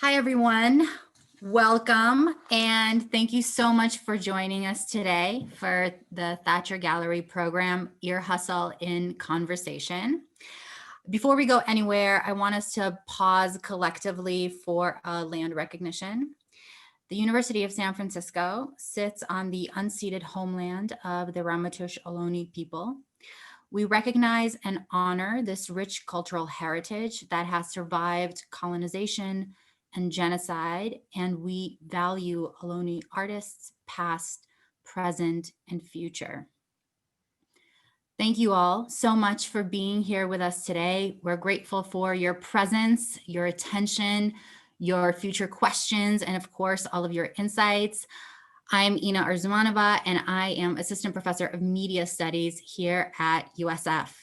Hi, everyone. Welcome, and thank you so much for joining us today for the Thacher Gallery program, Ear Hustle in Conversation. Before we go anywhere, I want us to pause collectively for a land recognition. The University of San Francisco sits on the unceded homeland of the Ramaytush Ohlone people. We recognize and honor this rich cultural heritage that has survived colonization and genocide, and we value Ohlone artists, past, present, and future. Thank you all so much for being here with us today. We're grateful for your presence, your attention, your future questions, and of course, all of your insights. I'm Ina Arzumanova, and I am Assistant Professor of Media Studies here at USF.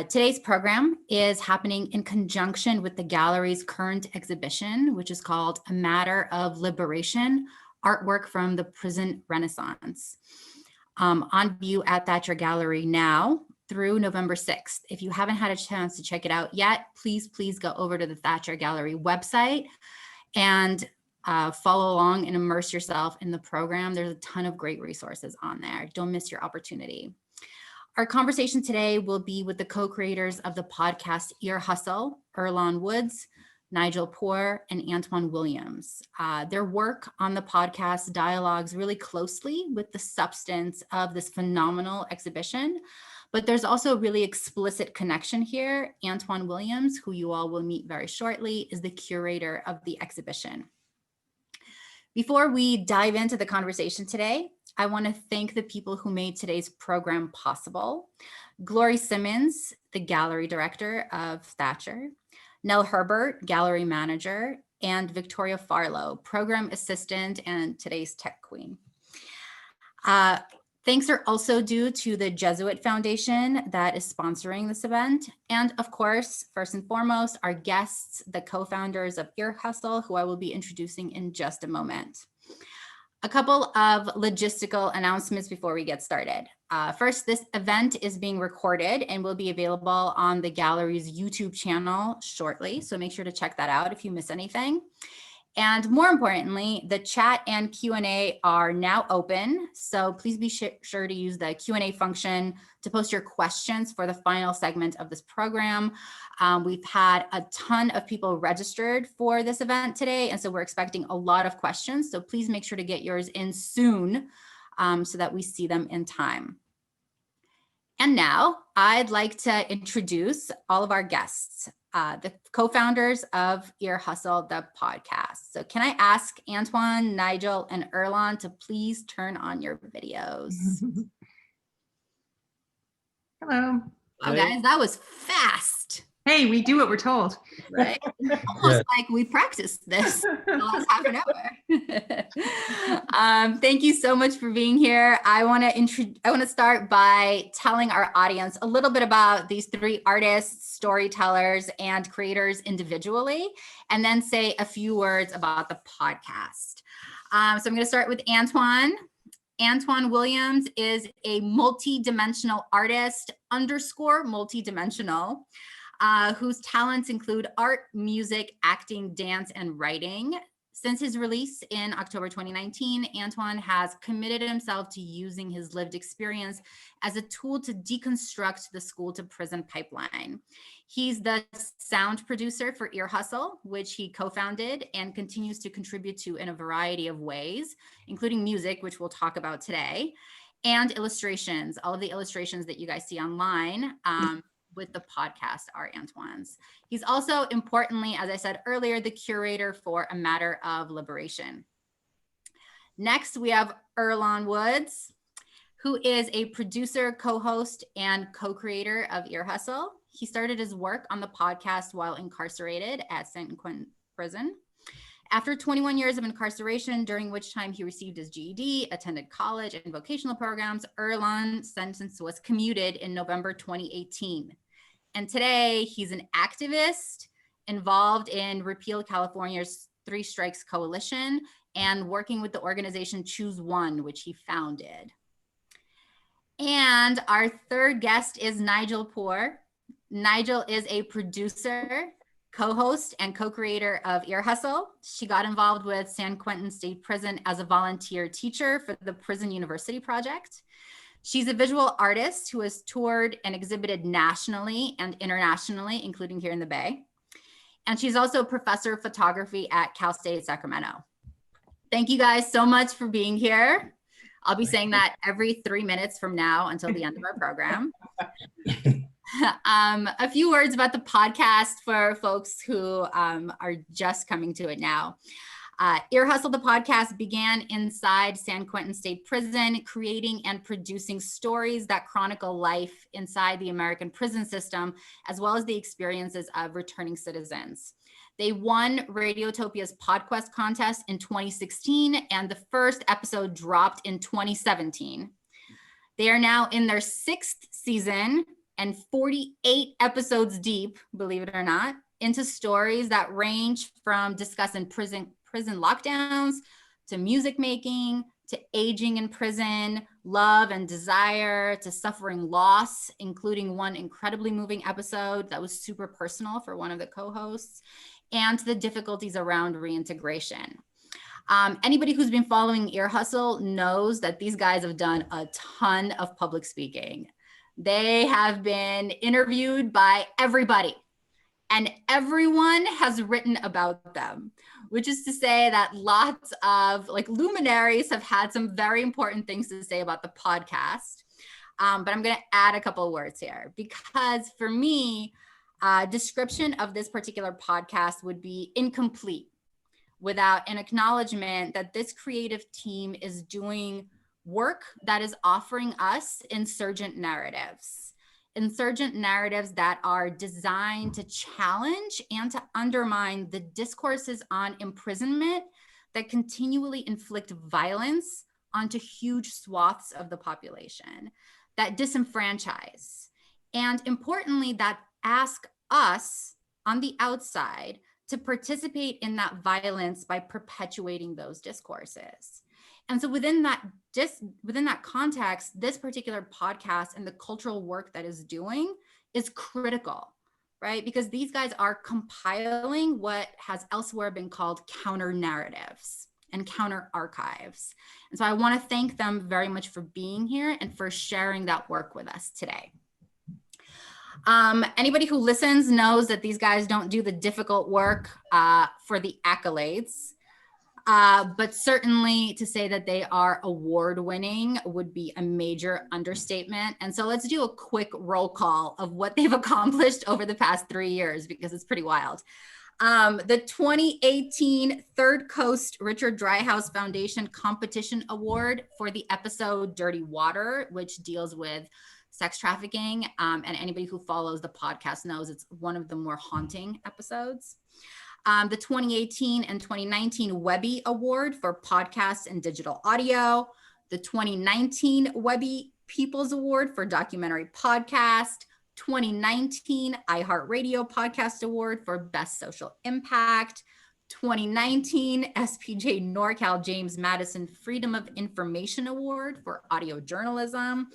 Today's program is happening in conjunction with the gallery's current exhibition, which is called A Matter of Liberation, Artwork from the Prison Renaissance, on view at Thacher Gallery now through November 6th. If you haven't had a chance to check it out yet, please go over to the Thacher Gallery website and follow along and immerse yourself in the program. There's a ton of great resources on there. Don't miss your opportunity. Our conversation today will be with the co-creators of the podcast Ear Hustle, Earlonne Woods, Nigel Poor, and Antwan Williams. Their work on the podcast dialogues really closely with the substance of this phenomenal exhibition, but there's also a really explicit connection here. Antoine Williams, who you all will meet very shortly, is the curator of the exhibition. Before we dive into the conversation today, I want to thank the people who made today's program possible. Glory Simmons, the gallery director of Thacher, Nell Herbert, gallery manager, and Victoria Farlow, program assistant and today's tech queen. Thanks are also due to the Jesuit Foundation that is sponsoring this event. And of course, first and foremost, our guests, the co-founders of Ear Hustle, who I will be introducing in just a moment. A couple of logistical announcements before we get started. First, this event is being recorded and will be available on the gallery's YouTube channel shortly. So make sure to check that out if you miss anything. And more importantly, the chat and Q&A are now open. So please be sure to use the Q&A function to post your questions for the final segment of this program. We've had a ton of people registered for this event today, and so we're expecting a lot of questions. So please make sure to get yours in soon so that we see them in time. And now I'd like to introduce all of our guests, the co-founders of Ear Hustle, the podcast. So can I ask Antoine, Nigel, and Erlon to please turn on your videos? Hello. Oh, guys, that was fast. Hey, we do what we're told. Right? Almost like we practiced this the last half an hour. Thank you so much for being here. I want to start by telling our audience a little bit about these three artists, storytellers, and creators individually, and then say a few words about the podcast. So I'm going to start with Antoine. Antoine Williams is a multi-dimensional artist, _multidimensional. Whose talents include art, music, acting, dance, and writing. Since his release in October 2019, Antoine has committed himself to using his lived experience as a tool to deconstruct the school to prison pipeline. He's the sound producer for Ear Hustle, which he co-founded and continues to contribute to in a variety of ways, including music, which we'll talk about today, and illustrations. All of the illustrations that you guys see online with the podcast are Antoine's. He's also, importantly, as I said earlier, the curator for A Matter of Liberation. Next, we have Earlonne Woods, who is a producer, co-host, and co-creator of Ear Hustle. He started his work on the podcast while incarcerated at San Quentin Prison. After 21 years of incarceration, during which time he received his GED, attended college and vocational programs, Earlonne's sentence was commuted in November 2018. And today he's an activist involved in Repeal California's Three Strikes Coalition and working with the organization Choose One, which he founded. And our third guest is Nigel Poor. Nigel is a producer, co-host and co-creator of Ear Hustle. She got involved with San Quentin State Prison as a volunteer teacher for the Prison University Project. She's a visual artist who has toured and exhibited nationally and internationally, including here in the Bay. And she's also a professor of photography at Cal State Sacramento. Thank you guys so much for being here. I'll be saying that every 3 minutes from now until the end of our program. A few words about the podcast for folks who are just coming to it now. Ear Hustle, the podcast, began inside San Quentin State Prison, creating and producing stories that chronicle life inside the American prison system, as well as the experiences of returning citizens. They won Radiotopia's Podquest contest in 2016, and the first episode dropped in 2017. They are now in their 6th season and 48 episodes deep, believe it or not, into stories that range from discussing prison lockdowns, to music making, to aging in prison, love and desire, to suffering loss, including one incredibly moving episode that was super personal for one of the co-hosts, and to the difficulties around reintegration. Anybody who's been following Ear Hustle knows that these guys have done a ton of public speaking. They have been interviewed by everybody, and everyone has written about them, which is to say that lots of luminaries have had some very important things to say about the podcast. But I'm going to add a couple of words here, because for me, description of this particular podcast would be incomplete without an acknowledgement that this creative team is doing work that is offering us insurgent narratives that are designed to challenge and to undermine the discourses on imprisonment that continually inflict violence onto huge swaths of the population, that disenfranchise, and importantly, that ask us on the outside to participate in that violence by perpetuating those discourses. And so within that context, this particular podcast and the cultural work that is doing is critical, right? Because these guys are compiling what has elsewhere been called counter narratives and counter archives. And so I want to thank them very much for being here and for sharing that work with us today. Anybody who listens knows that these guys don't do the difficult work for the accolades. But certainly to say that they are award-winning would be a major understatement. And so let's do a quick roll call of what they've accomplished over the past 3 years, because it's pretty wild. The 2018 Third Coast Richard Driehaus Foundation Competition Award for the episode Dirty Water, which deals with sex trafficking. And anybody who follows the podcast knows it's one of the more haunting episodes. The 2018 and 2019 Webby Award for podcasts and digital audio, the 2019 Webby People's Award for documentary podcast, 2019 iHeartRadio Podcast Award for best social impact, 2019 SPJ NorCal James Madison Freedom of Information Award for audio journalism.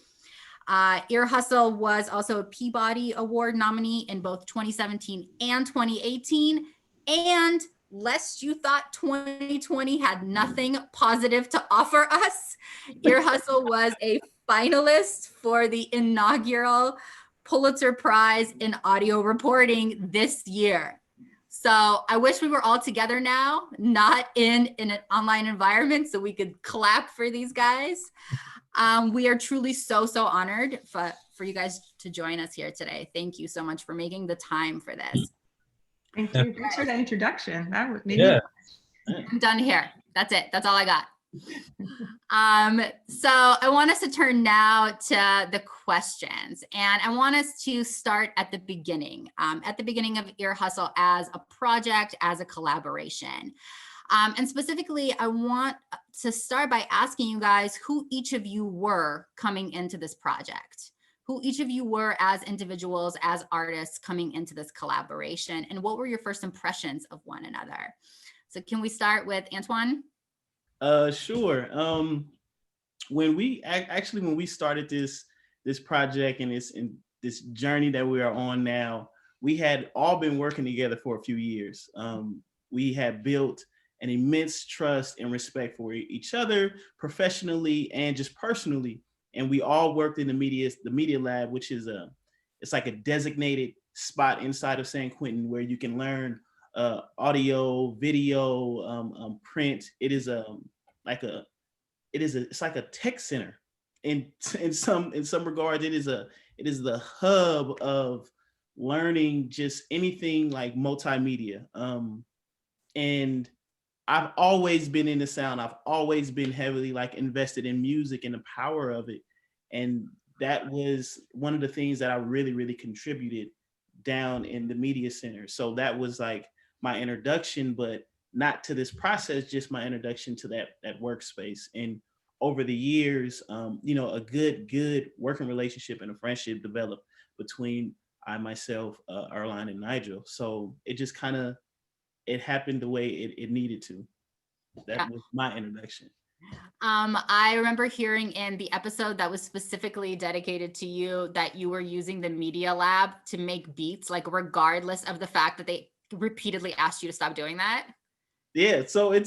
Ear Hustle was also a Peabody Award nominee in both 2017 and 2018. And lest you thought 2020 had nothing positive to offer us, Ear Hustle was a finalist for the inaugural Pulitzer Prize in audio reporting this year. So I wish we were all together now, not in an online environment, so we could clap for these guys. We are truly so honored for you guys to join us here today. Thank you so much for making the time for this. Thank you. Thanks for that introduction. That would make Yeah. I'm done here. That's it. That's all I got. So I want us to turn now to the questions, and I want us to start at the beginning of Ear Hustle as a project, as a collaboration. And specifically, I want to start by asking you guys who each of you were coming into this project, who each of you were as individuals, as artists coming into this collaboration, and what were your first impressions of one another? So can we start with Antoine? Sure. When we started this project and this journey that we are on now, we had all been working together for a few years. We had built an immense trust and respect for each other professionally and just personally. And we all worked in the media lab, which is it's like a designated spot inside of San Quentin where you can learn audio, video, print. It's like a tech center. In some regards, it is the hub of learning just anything like multimedia. And I've always been into sound. I've always been heavily like invested in music and the power of it. And that was one of the things that I really, really contributed down in the media center. So that was like my introduction, but not to this process, just my introduction to that workspace. And over the years, a good working relationship and a friendship developed between I, myself, Earlonne, and Nigel. So it just kind of, it happened the way it needed to. That was my introduction. I remember hearing in the episode that was specifically dedicated to you that you were using the media lab to make beats, like regardless of the fact that they repeatedly asked you to stop doing that. Yeah, so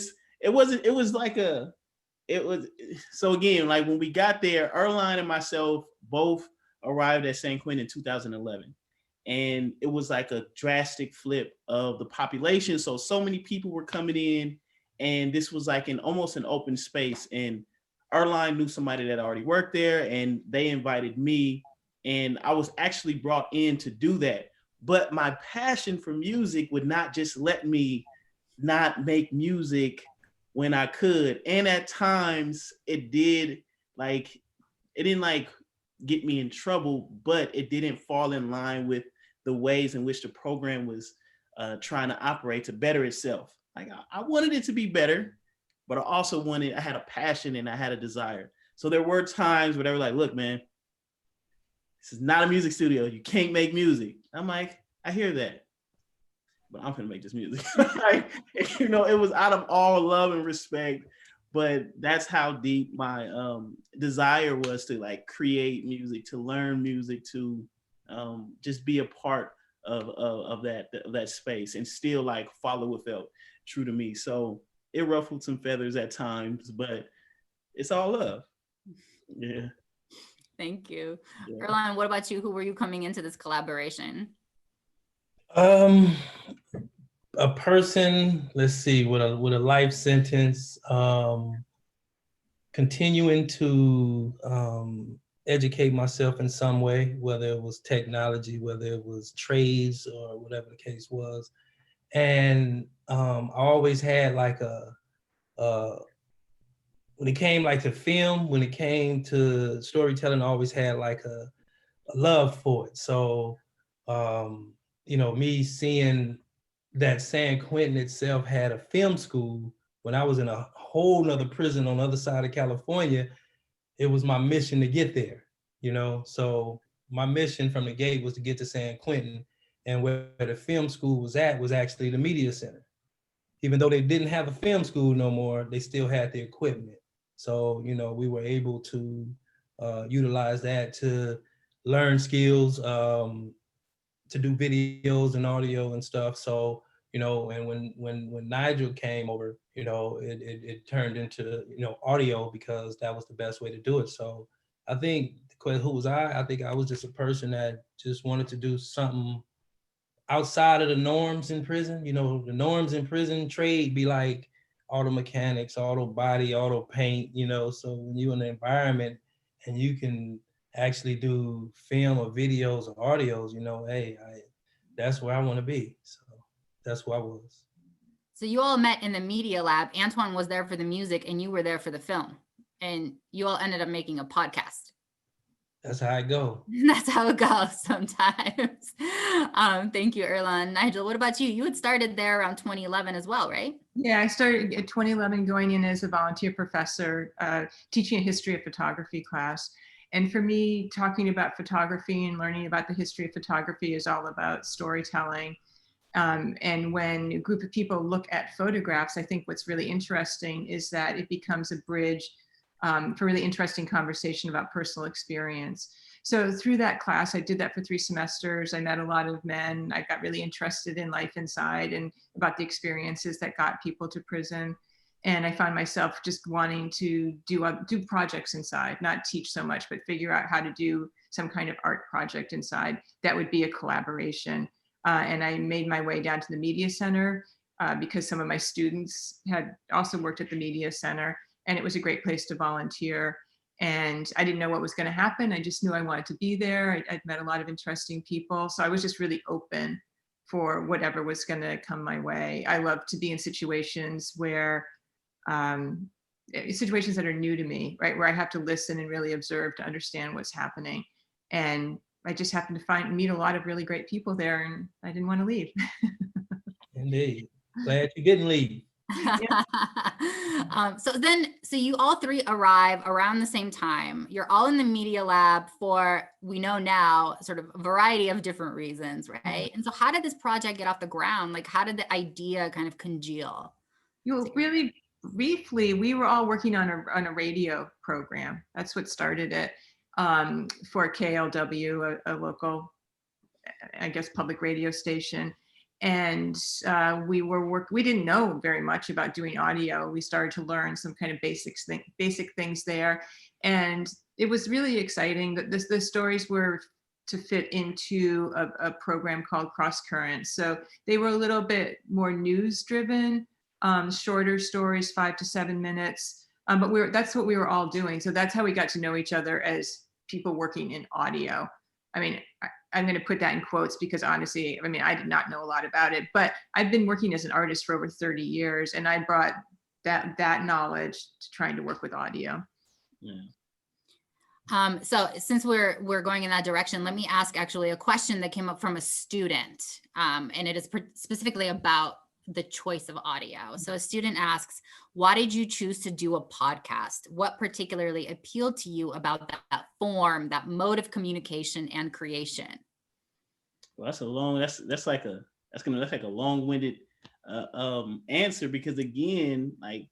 so again, like when we got there, Earlonne and myself both arrived at San Quentin in 2011. And it was like a drastic flip of the population. So many people were coming in, and this was like almost an open space. And Earlonne knew somebody that already worked there, and they invited me, and I was actually brought in to do that. But my passion for music would not just let me not make music when I could. And at times it didn't get me in trouble, but it didn't fall in line with the ways in which the program was trying to operate to better itself. Like I wanted it to be better, but I had a passion and I had a desire. So there were times where they were like, look, man, this is not a music studio. You can't make music. I'm like, I hear that, but I'm gonna make this music. It was out of all love and respect, but that's how deep my desire was to like create music, to learn music, to just be a part of that space and still like follow what felt true to me. So it ruffled some feathers at times, but it's all love. Yeah. Thank you. Yeah. Erlon, what about you? Who were you coming into this collaboration? A person, let's see, with a life sentence, continuing to educate myself in some way, whether it was technology, whether it was trades or whatever the case was. And I always had like when it came like to film, when it came to storytelling, I always had like a love for it. So, me seeing that San Quentin itself had a film school when I was in a whole nother prison on the other side of California, it was my mission to get there, So my mission from the gate was to get to San Quentin, and where the film school was at was actually the media center. Even though they didn't have a film school no more, they still had the equipment. So, we were able to utilize that to learn skills, to do videos and audio and stuff. So, and when Nigel came over, it turned into, audio because that was the best way to do it. So I think, who was I? I think I was just a person that just wanted to do something outside of the norms in prison. The norms in prison trade be like auto mechanics, auto body, auto paint, so when you're in the environment and you can actually do film or videos or audios, that's where I want to be. So that's who I was. So you all met in the media lab. Antoine was there for the music and you were there for the film. And you all ended up making a podcast. That's how it goes. That's how it goes sometimes. Thank you, Erlon. Nigel, what about you? You had started there around 2011 as well, right? Yeah, I started at 2011 going in as a volunteer professor, teaching a history of photography class. And for me, talking about photography and learning about the history of photography is all about storytelling. And when a group of people look at photographs, I think what's really interesting is that it becomes a bridge for really interesting conversation about personal experience. So through that class, I did that for 3 semesters. I met a lot of men. I got really interested in life inside and about the experiences that got people to prison. And I found myself just wanting to do projects inside, not teach so much, but figure out how to do some kind of art project inside that would be a collaboration. And I made my way down to the media center because some of my students had also worked at the media center, and it was a great place to volunteer. And I didn't know what was going to happen. I just knew I wanted to be there. I'd met a lot of interesting people. So I was just really open for whatever was going to come my way. I love to be in situations where situations that are new to me, right? Where I have to listen and really observe to understand what's happening. And I just happened to meet a lot of really great people there, and I didn't want to leave. Indeed. Glad you didn't leave. So you all 3 arrive around the same time. You're all in the media lab for, we know now, sort of a variety of different reasons, right? And so how did this project get off the ground? Like, how did the idea kind of congeal? Really briefly, we were all working on a radio program. That's what started it, for KLW, a local, I guess, public radio station. And we didn't know very much about doing audio. We started to learn some kind of basic things there. And it was really exciting that the stories were to fit into a program called Cross Currents. So they were a little bit more news driven, shorter stories, 5 to 7 minutes. But that's what we were all doing. So that's how we got to know each other as people working in audio. I mean, I'm going to put that in quotes because honestly, I mean, I did not know a lot about it, but I've been working as an artist for over 30 years, and I brought that knowledge to trying to work with audio. Yeah. So since we're going in that direction, let me ask actually a question that came up from a student, and it is specifically about the choice of audio. So a student asks, why did you choose to do a podcast? What particularly appealed to you about that form, that mode of communication and creation? Well, that's like a long-winded answer, because again, like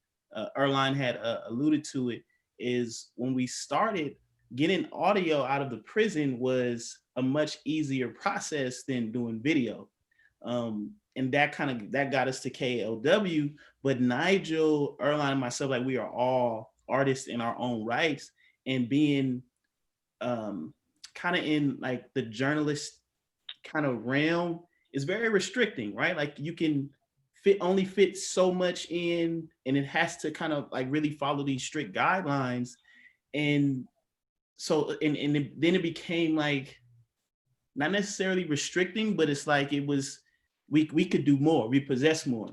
Earlonne had alluded to it, is when we started, getting audio out of the prison was a much easier process than doing video. And that got us to KLW. But Nigel, Earlonne, and myself, like, we are all artists in our own rights, and being kind of in like the journalist kind of realm is very restricting, right? Like, you can only fit so much in, and it has to kind of like really follow these strict guidelines. And so, then it became like not necessarily restricting, but it's like we could do more, we possess more.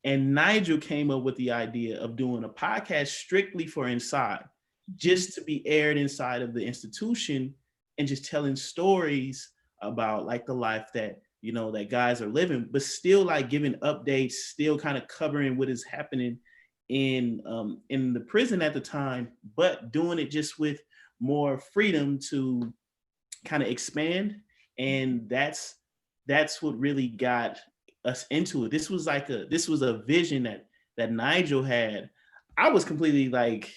And Nigel came up with the idea of doing a podcast strictly for inside, just to be aired inside of the institution, and just telling stories about like the life that, you know, that guys are living, but still like giving updates, still kind of covering what is happening in the prison at the time, but doing it just with more freedom to kind of expand. And that's what really got us into it. This was a vision that Nigel had. I was completely like,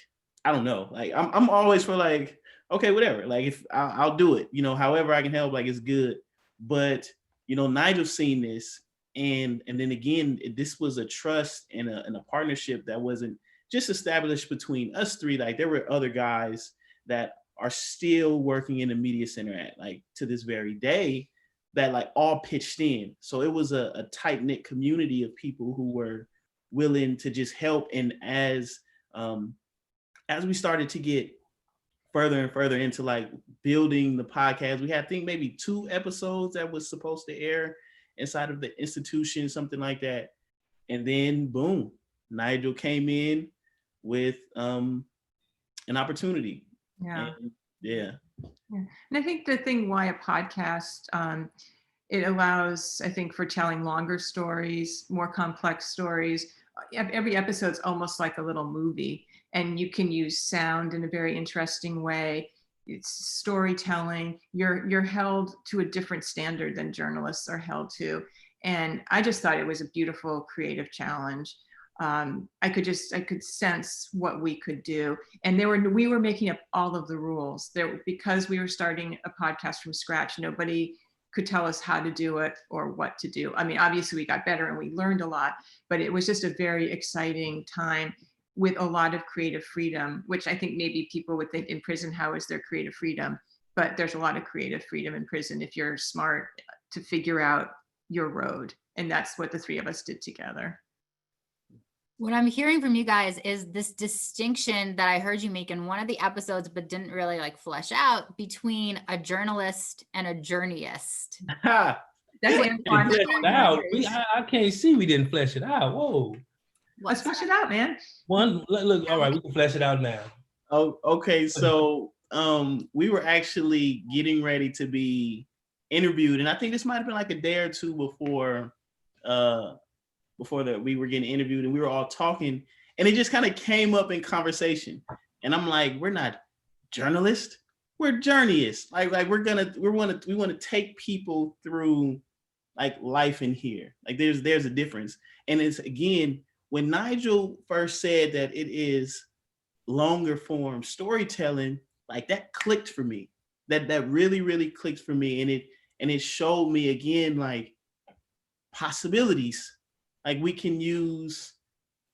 I don't know, like I'm always for like, okay, whatever, like if I'll do it, you know, however I can help, like it's good. But you know, Nigel's seen this, and then again, this was a trust and a partnership that wasn't just established between us 3. Like, there were other guys that are still working in the media center to this very day, that like all pitched in. So it was a tight-knit community of people who were willing to just help. And as we started to get further and further into like building the podcast, we had, I think, maybe 2 episodes that was supposed to air inside of the institution, something like that. And then boom, Nigel came in with an opportunity. Yeah. And, yeah. And I think the thing why a podcast, it allows, I think, for telling longer stories, more complex stories. Every episode's almost like a little movie, and you can use sound in a very interesting way. It's storytelling. You're held to a different standard than journalists are held to. And I just thought it was a beautiful creative challenge. I could sense what we could do. And we were making up all of the rules there because we were starting a podcast from scratch. Nobody could tell us how to do it or what to do. I mean, obviously we got better and we learned a lot, but it was just a very exciting time with a lot of creative freedom, which I think maybe people would think in prison, how is there creative freedom? But there's a lot of creative freedom in prison if you're smart to figure out your road. And that's what the three of us did together. What I'm hearing from you guys is this distinction that I heard you make in one of the episodes, but didn't really like flesh out, between a journalist and a journeyist. Ha! That's Flesh it out. I can't see we didn't flesh it out. Whoa. Let's flesh it out, man. Look, all right, we can flesh it out now. Oh, okay. So we were actually getting ready to be interviewed, and I think this might have been like a day or two before that we were getting interviewed, and we were all talking, and it just kind of came up in conversation. And I'm like, we're not journalists, we're journeyists. Like we want to take people through like life in here. Like there's a difference. And it's, again, when Nigel first said that it is longer form storytelling, like that clicked for me. That really, really clicked for me. And it showed me again, like, possibilities. Like we can use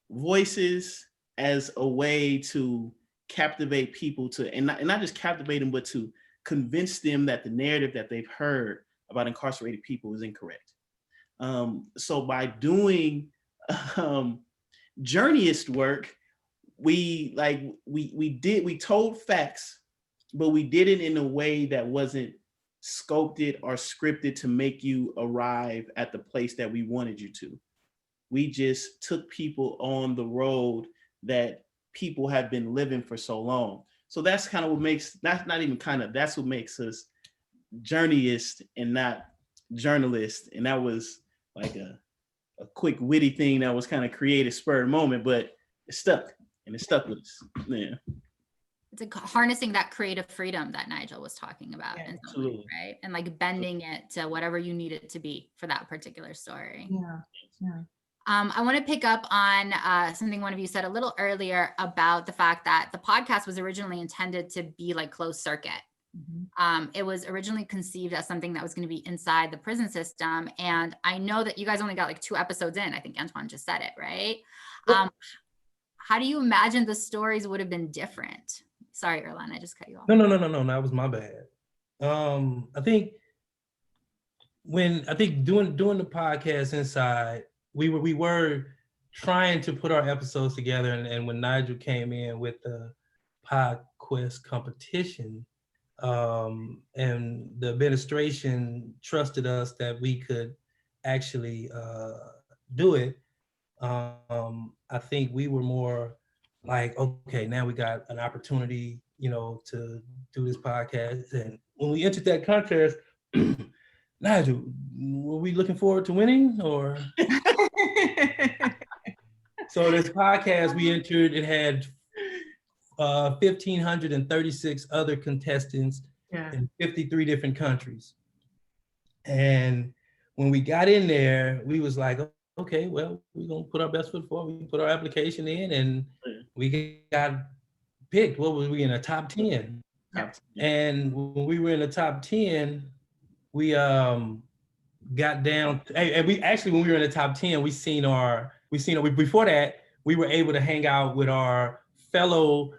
voices as a way to captivate people, and not just captivate them, but to convince them that the narrative that they've heard about incarcerated people is incorrect. So by doing journeyist work, we told facts, but we did it in a way that wasn't sculpted or scripted to make you arrive at the place that we wanted you to. We just took people on the road that people have been living for so long. So that's kind of what makes, that's what makes us journeyist and not journalist. And that was like a quick witty thing that was kind of creative, spur moment, but it stuck, and it stuck with us. Yeah. It's harnessing that creative freedom that Nigel was talking about, Yeah, absolutely. right? And like bending it to whatever you need it to be for that particular story. Yeah. I want to pick up on something one of you said a little earlier about the fact that the podcast was originally intended to be like closed circuit. Mm-hmm. It was originally conceived as something that was going to be inside the prison system. And I know that you guys only got like 2 episodes in. I think Antoine just said it, right? How do you imagine the stories would have been different? Sorry, Erlon, I just cut you off. No, that was my bad. I think doing the podcast inside, we were trying to put our episodes together, and when Nigel came in with the Podquest competition, and the administration trusted us that we could actually do it. I think we were more like, okay, now we got an opportunity, to do this podcast. And when we entered that contest, Nigel, were we looking forward to winning, or? So this podcast we entered, it had 1,536 other contestants in 53 different countries. And when we got in there, we was like, okay, well, we're gonna put our best foot forward. We put our application in, and we got picked. What was we in the top 10? And when we were in the top 10, we got down. And we actually, when we were in the top 10, before that, we were able to hang out with our fellow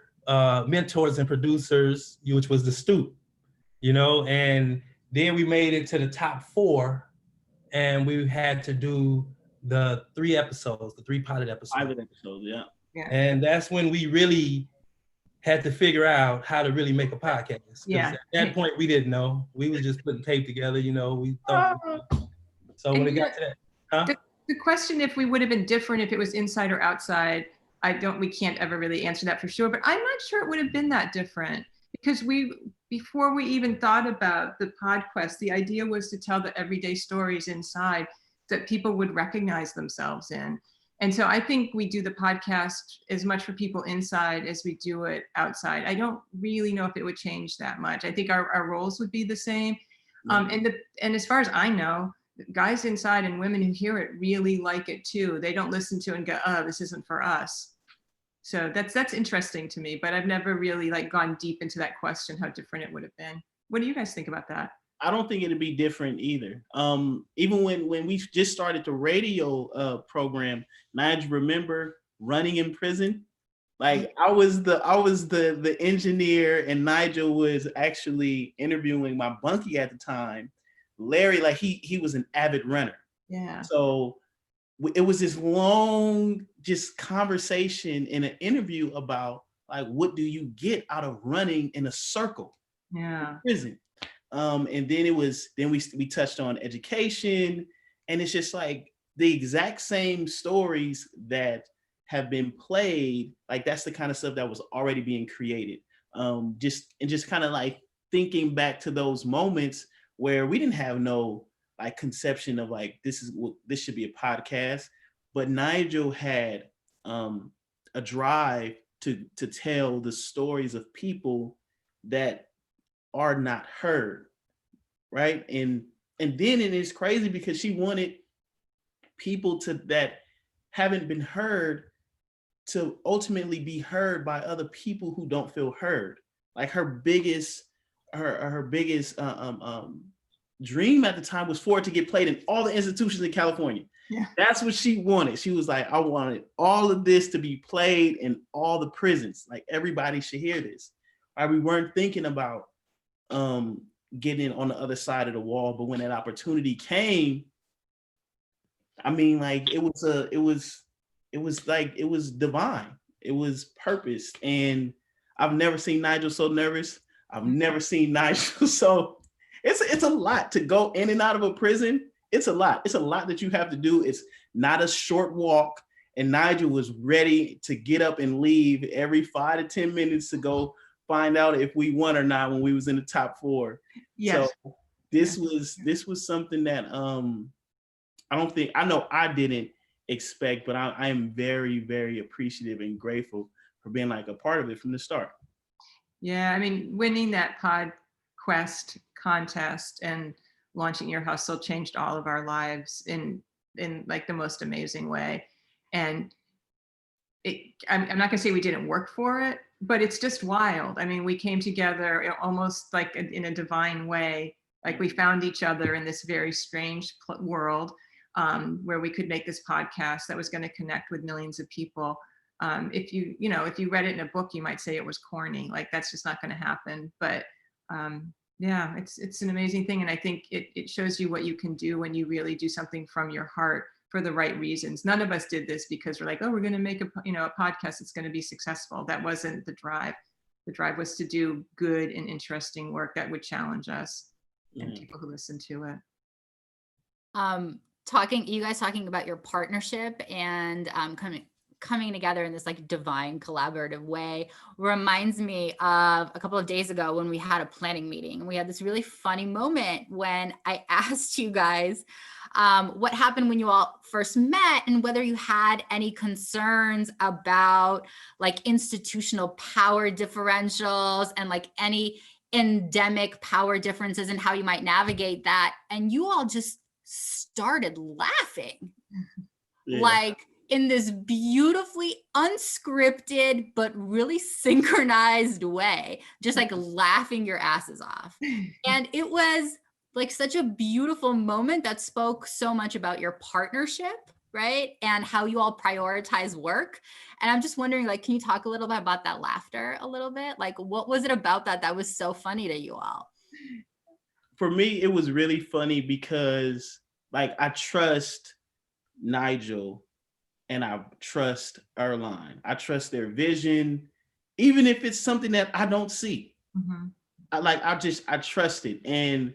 mentors and producers, which was the Stoop, and then we made it to the top 4, and we had to do the 3 pilot episodes. Yeah. And that's when we really had to figure out how to really make a podcast. Yeah. At that point, we didn't know. We were just putting tape together, we thought. So when it got to that, the question if we would have been different if it was inside or outside, we can't ever really answer that for sure, but I'm not sure it would have been that different, because before we even thought about the Podquest, the idea was to tell the everyday stories inside that people would recognize themselves in. And so I think we do the podcast as much for people inside as we do it outside. I don't really know if it would change that much. I think our roles would be the same. And as far as I know, guys inside and women who hear it really like it too. They don't listen to it and go, oh, this isn't for us. So that's interesting to me, but I've never really like gone deep into that question, how different it would have been. What do you guys think about that? I don't think it'd be different either. Even when we just started the radio program, Nigel, remember running in prison? Like I was the engineer, and Nigel was actually interviewing my bunkie at the time, Larry. Like he was an avid runner. Yeah. So it was this long just conversation in an interview about like, what do you get out of running in a circle? Yeah. In prison. And then we touched on education, and it's just like the exact same stories that have been played. Like that's the kind of stuff that was already being created. Just kind of like thinking back to those moments where we didn't have no like conception of like this should be a podcast, but Nigel had a drive to tell the stories of people that are not heard, right? And then it is crazy because she wanted people that haven't been heard to ultimately be heard by other people who don't feel heard. Like her biggest dream at the time was for it to get played in all the institutions in California. Yeah. That's what she wanted. She was like, I wanted all of this to be played in all the prisons. Like everybody should hear this. Right? We weren't thinking about getting on the other side of the wall, but when that opportunity came, I mean, like it was divine. It was purpose. And I've never seen Nigel so nervous. I've never seen Nigel so. It's a lot to go in and out of a prison. It's a lot. It's a lot that you have to do. It's not a short walk. And Nigel was ready to get up and leave every 5 to 10 minutes to go find out if we won or not when we was in the top 4. Yes. So this was something that I know I didn't expect, but I am very, very appreciative and grateful for being like a part of it from the start. Yeah, I mean, winning that Podquest contest and launching Ear Hustle changed all of our lives in like the most amazing way. And I'm not gonna say we didn't work for it, but it's just wild. I mean, we came together almost like in a divine way. Like we found each other in this very strange world where we could make this podcast that was going to connect with millions of people. If you read it in a book, you might say it was corny. Like that's just not going to happen. But yeah, it's an amazing thing, and I think it shows you what you can do when you really do something from your heart for the right reasons. None of us did this because we're like, oh, we're going to make a podcast that's going to be successful. That wasn't the drive. The drive was to do good and interesting work that would challenge us and people who listen to it. You guys talking about your partnership and coming together in this like divine collaborative way reminds me of a couple of days ago when we had a planning meeting, and we had this really funny moment when I asked you guys what happened when you all first met and whether you had any concerns about like institutional power differentials and like any endemic power differences and how you might navigate that. And you all just started laughing. Yeah. Like in this beautifully unscripted, but really synchronized way, just like laughing your asses off. And it was like such a beautiful moment that spoke so much about your partnership, right? And how you all prioritize work. And I'm just wondering, like, can you talk a little bit about that laughter a little bit? Like, what was it about that was so funny to you all? For me, it was really funny because like I trust Nigel and I trust Earlonne. I trust their vision, even if it's something that I don't see. Mm-hmm. I trust it. And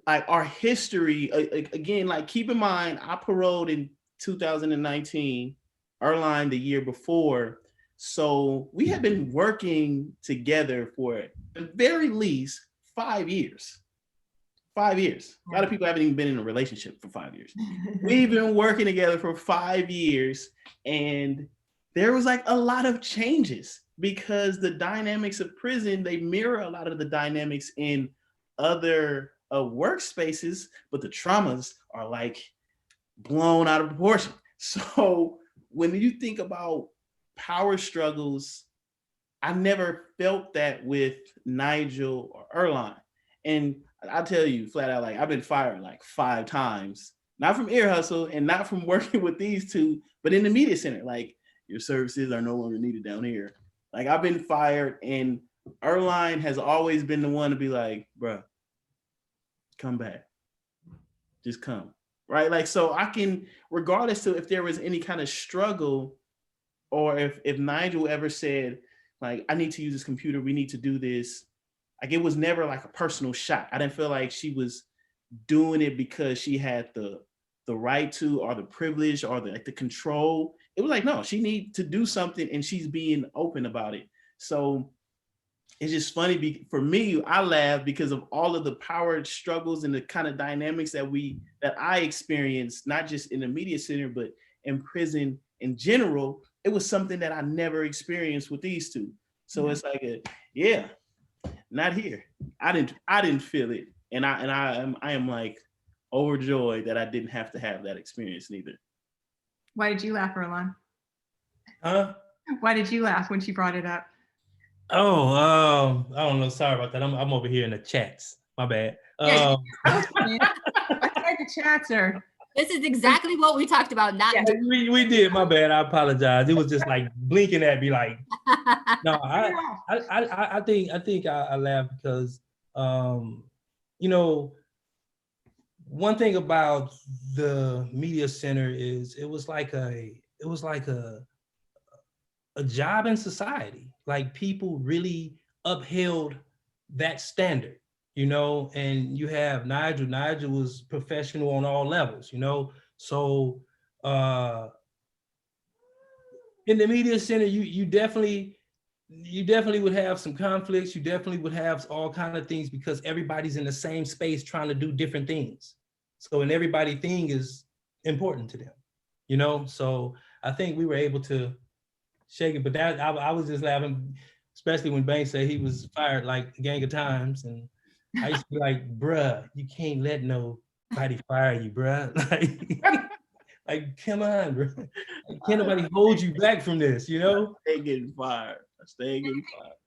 like our history, again, like keep in mind, I paroled in 2019, Earlonne the year before. So we have been working together for at the very least 5 years. 5 years. A lot of people haven't even been in a relationship for 5 years. We've been working together for 5 years, and there was like a lot of changes because the dynamics of prison, they mirror a lot of the dynamics in other workspaces, but the traumas are like blown out of proportion. So when you think about power struggles, I never felt that with Nigel or Earlonne. And I'll tell you flat out, like I've been fired like 5 times, not from Ear Hustle and not from working with these two, but in the media center. Like, your services are no longer needed down here. Like, I've been fired, and Earlonne has always been the one to be like, bruh, come back, just come, right? Like, so I can, regardless of if there was any kind of struggle, or if Nigel ever said, like, I need to use this computer, we need to do this, like, it was never like a personal shot. I didn't feel like she was doing it because she had the right to, or the privilege, or the control. It was like, no, she needs to do something, and she's being open about it. So it's just funny for me, I laugh because of all of the power struggles and the kind of dynamics that I experienced, not just in the media center, but in prison in general. It was something that I never experienced with these two. So it's like, not here. I didn't feel it. And I am like overjoyed that I didn't have to have that experience neither. Why did you laugh, Earlonne? Huh? Why did you laugh when she brought it up? Oh, I don't know. Sorry about that. I'm over here in the chats. My bad. Yeah, I tried the chats are. This is exactly what we talked about. Not we did. My bad. I apologize. It was just like blinking at me, like, no. I think I laugh because, you know, one thing about the media center is it was like a job in society. Like, people really upheld that standard, you know. And you have Nigel was professional on all levels, you know. So in the media center, you definitely would have some conflicts. You definitely would have all kinds of things because everybody's in the same space trying to do different things. So, and everybody thing is important to them, you know. So I think we were able to shake it, but that I was just laughing, especially when Banks said he was fired like a gang of times, and I used to be like, bruh, you can't let nobody fire you, bruh. Like, come on, bro. Like, can't nobody hold you back from this, you know? Stay getting fired.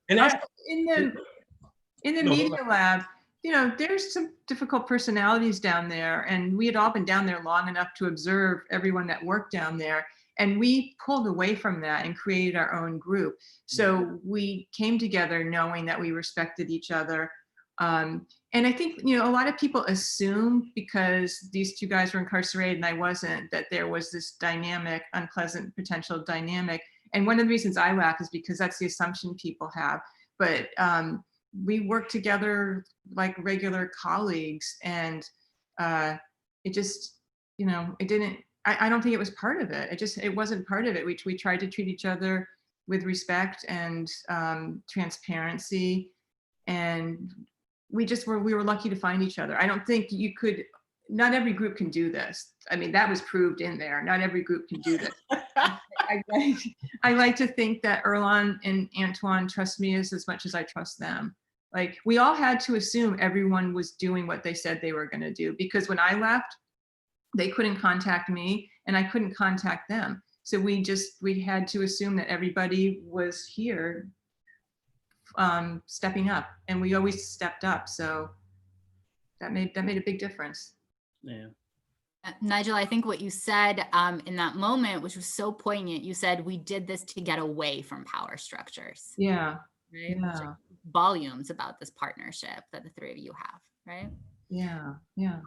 And that, in the media lab, you know, there's some difficult personalities down there, and we had all been down there long enough to observe everyone that worked down there. And we pulled away from that and created our own group. So we came together knowing that we respected each other. And I think, you know, a lot of people assume because these two guys were incarcerated and I wasn't, that there was this dynamic, unpleasant potential dynamic. And one of the reasons I laugh is because that's the assumption people have. But we worked together like regular colleagues, and it just, you know, it didn't, I don't think it was part of it. It wasn't part of it. We tried to treat each other with respect and transparency, and we were lucky to find each other. I don't think not every group can do this. I mean, that was proved in there. Not every group can do this. I like to think that Erlon and Antoine trust me as much as I trust them. Like, we all had to assume everyone was doing what they said they were going to do, because when I left, they couldn't contact me and I couldn't contact them. So we had to assume that everybody was here stepping up, and we always stepped up. So that made a big difference. Yeah. Nigel, I think what you said in that moment, which was so poignant, you said, we did this to get away from power structures. Yeah. Right? Yeah. Volumes about this partnership that the three of you have, right? Yeah. Yeah.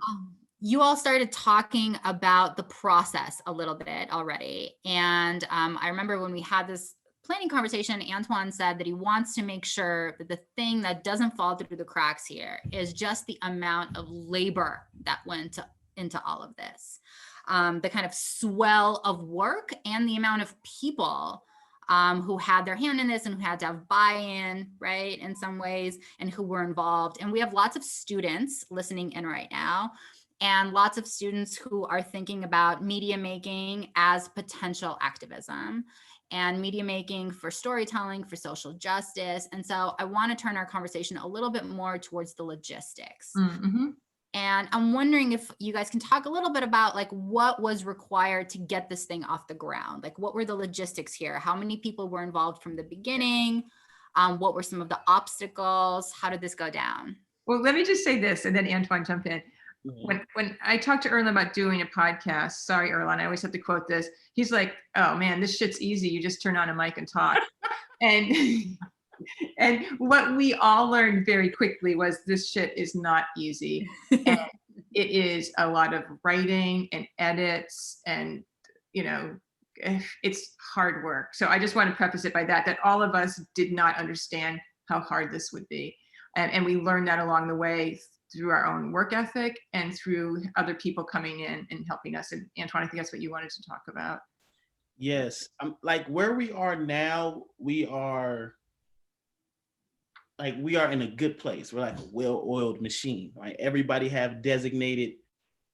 You all started talking about the process a little bit already. And I remember when we had this planning conversation, Antoine said that he wants to make sure that the thing that doesn't fall through the cracks here is just the amount of labor that went into all of this, the kind of swell of work and the amount of people who had their hand in this and who had to have buy-in, right, in some ways, and who were involved. And we have lots of students listening in right now, and lots of students who are thinking about media making as potential activism, and media making for storytelling, for social justice. And so I want to turn our conversation a little bit more towards the logistics. Mm-hmm. And I'm wondering if you guys can talk a little bit about like what was required to get this thing off the ground. Like what were the logistics here? How many people were involved from the beginning? What were some of the obstacles? How did this go down? Well, let me just say this, and then Antoine jump in. When I talked to Erlon about doing a podcast, sorry, Erlon, I always have to quote this. He's like, oh man, this shit's easy. You just turn on a mic and talk. And what we all learned very quickly was this shit is not easy. And it is a lot of writing and edits and, it's hard work. So I just want to preface it by that all of us did not understand how hard this would be. And we learned that along the way through our own work ethic and through other people coming in and helping us. And Antoine, I think that's what you wanted to talk about. Yes. Like where we are now, we are in a good place. We're like a well-oiled machine, right? Everybody have designated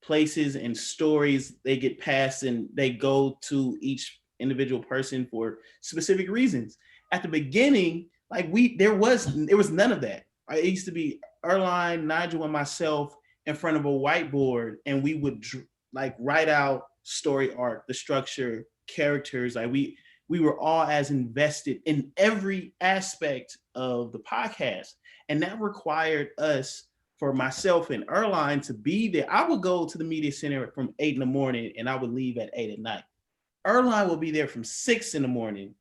places and stories they get passed and they go to each individual person for specific reasons. At the beginning, there was none of that. Right? It used to be Earlonne, Nigel, and myself in front of a whiteboard, and we would write out story arc, the structure, characters. Like we were all as invested in every aspect of the podcast. And that required us, for myself and Earlonne, to be there. I would go to the media center from 8 in the morning and I would leave at 8 at night. Earlonne would be there from 6 in the morning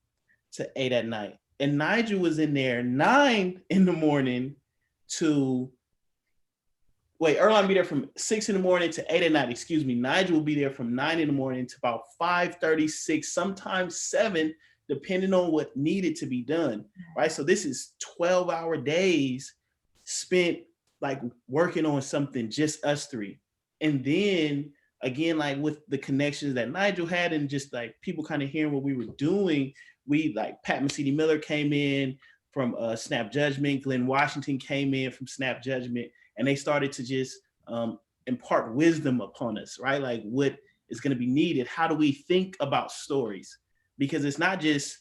to 8 at night. And Nigel was in there 9 in the morning Earlonne be there from 6 in the morning to 8 at night, excuse me. Nigel will be there from 9 in the morning to about 5:36, sometimes 7, depending on what needed to be done, right? So this is 12-hour days spent working on something, just us three. And then again, with the connections that Nigel had and just people kind of hearing what we were doing, we Pat Mesiti-Miller came in from Snap Judgment, Glenn Washington came in from Snap Judgment, and they started to just impart wisdom upon us, right? What is going to be needed? How do we think about stories? Because it's not just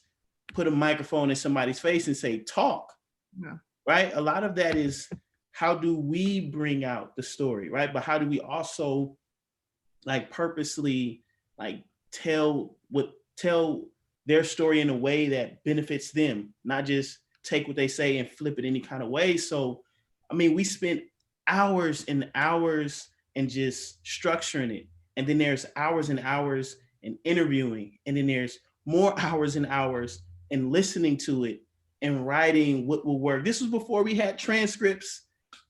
put a microphone in somebody's face and say, talk, right? A lot of that is, how do we bring out the story, right? But how do we also purposely tell their story in a way that benefits them, not just take what they say and flip it any kind of way. So, we spent hours and hours in just structuring it. And then there's hours and hours in interviewing. And then there's more hours and hours in listening to it and writing what will work. This was before we had transcripts.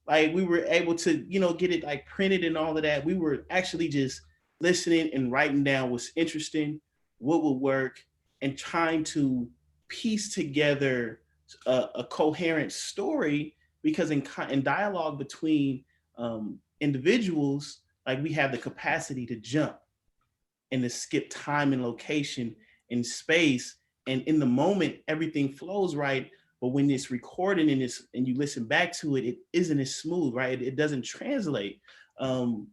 We were able to, get it printed and all of that. We were actually just listening and writing down what's interesting, what would work, and trying to piece together a coherent story, because in dialogue between individuals, we have the capacity to jump and to skip time and location and space. And in the moment, everything flows right. But when it's recorded and you listen back to it, it isn't as smooth, right? It doesn't translate. And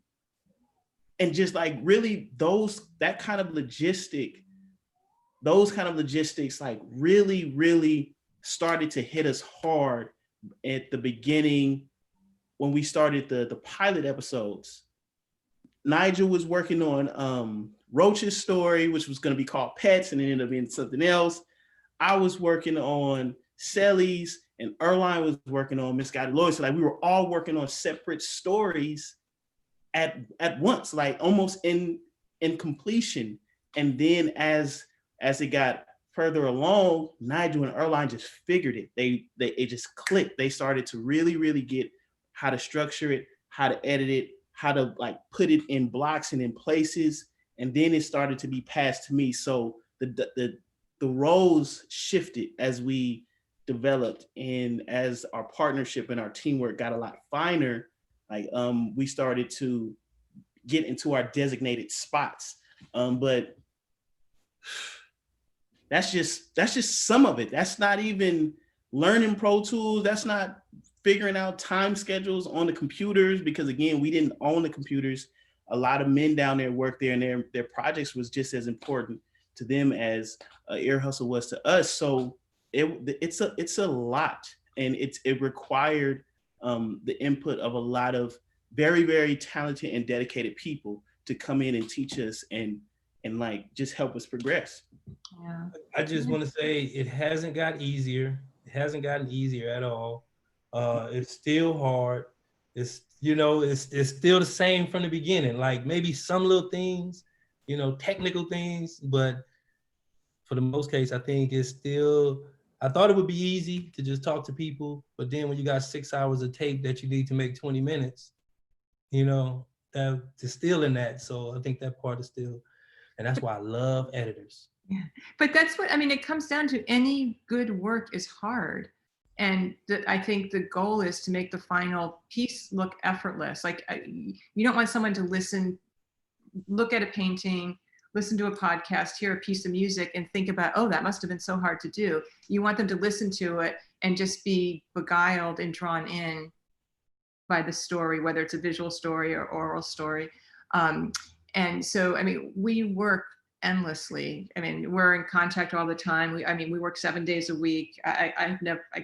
just really that kind of logistics really, really started to hit us hard at the beginning when we started the pilot episodes. Nigel was working on Roach's story, which was going to be called Pets, and it ended up being something else. I was working on Sally's, and Earlonne was working on Misguided Loyalty. So we were all working on separate stories at once, almost in completion. And then as it got further along, Nigel and Earlonne just figured it. It just clicked. They started to really, really get how to structure it, how to edit it, how to put it in blocks and in places. And then it started to be passed to me. So the roles shifted as we developed, and as our partnership and our teamwork got a lot finer, we started to get into our designated spots. But that's just some of it. That's not even learning Pro Tools. That's not figuring out time schedules on the computers, because again, we didn't own the computers. A lot of men down there worked there, and their projects was just as important to them as Ear Hustle was to us. So it's a lot, and it required the input of a lot of very, very talented and dedicated people to come in and teach us and like just help us progress. Yeah. I just want to say it hasn't got easier. It hasn't gotten easier at all. It's still hard. It's, you know, it's still the same from the beginning. Like maybe some little things, you know, technical things, but for the most case, I think it's still, I thought it would be easy to just talk to people, but then when you got 6 hours of tape that you need to make 20 minutes, you know, that is still in that. So I think that part is still, and that's why I love editors. Yeah, but that's what, I mean, it comes down to any good work is hard. And I think the goal is to make the final piece look effortless. Like you don't want someone to look at a painting, listen to a podcast, hear a piece of music and think about, oh, that must have been so hard to do. You want them to listen to it and just be beguiled and drawn in by the story, whether it's a visual story or oral story. And so, I mean, we work endlessly. I mean, we're in contact all the time. We work 7 days a week. I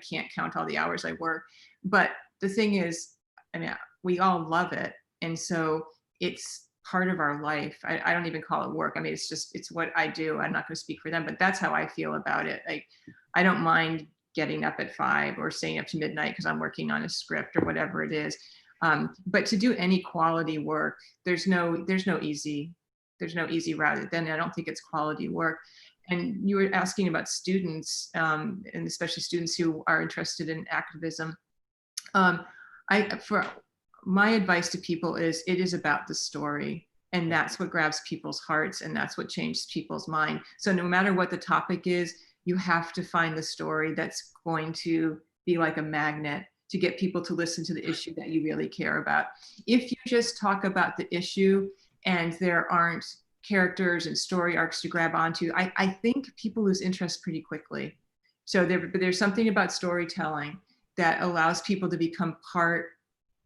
can't count all the hours I work. But the thing is, I mean, we all love it. And so it's part of our life. I don't even call it work. I mean, it's what I do. I'm not going to speak for them, but that's how I feel about it. Like, I don't mind getting up at 5 or staying up to midnight because I'm working on a script or whatever it is. But to do any quality work, there's no easy route. Then I don't think it's quality work. And you were asking about students, and especially students who are interested in activism. For my advice to people is, it is about the story, and that's what grabs people's hearts, and that's what changes people's mind. So no matter what the topic is, you have to find the story that's going to be like a magnet to get people to listen to the issue that you really care about. If you just talk about the issue and there aren't characters and story arcs to grab onto, I think people lose interest pretty quickly. So there's something about storytelling that allows people to become part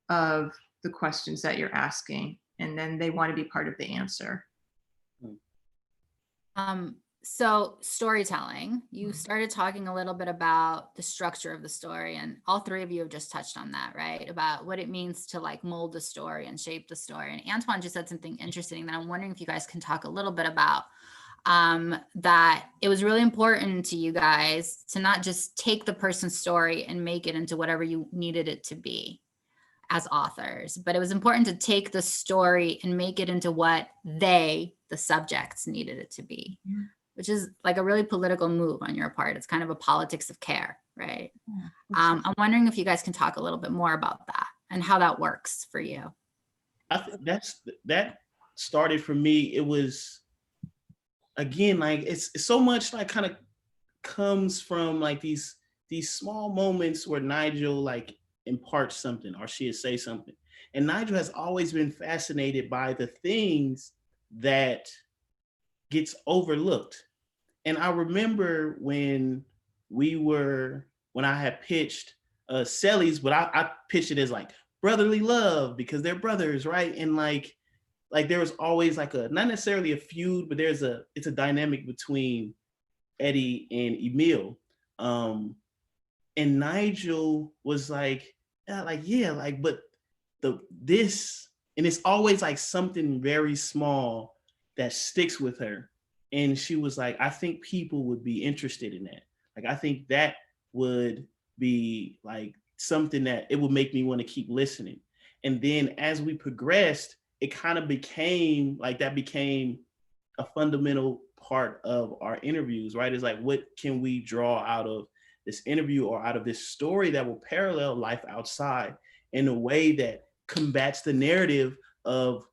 of the questions that you're asking, and then they want to be part of the answer. So storytelling, you started talking a little bit about the structure of the story, and all three of you have just touched on that, right? About what it means to like mold the story and shape the story. And Antoine just said something interesting that I'm wondering if you guys can talk a little bit about, that it was really important to you guys to not just take the person's story and make it into whatever you needed it to be as authors, but it was important to take the story and make it into what the subjects needed it to be. Yeah. Which is like a really political move on your part. It's kind of a politics of care, right? Yeah, I'm wondering if you guys can talk a little bit more about that and how that works for you. I think that started for me. It was, again, like it's so much like kind of comes from like these small moments where Nigel like imparts something or she'll say something. And Nigel has always been fascinated by the things that gets overlooked. And I remember when I had pitched Sellies, but I pitched it as like brotherly love because they're brothers, right? And like there was always like not necessarily a feud, but it's a dynamic between Eddie and Emil. And Nigel was like, but this, and it's always like something very small that sticks with her. And she was like, I think people would be interested in that. Like, I think that would be like something that it would make me want to keep listening. And then as we progressed, it kind of became a fundamental part of our interviews, right? It's like, what can we draw out of this interview or out of this story that will parallel life outside in a way that combats the narrative of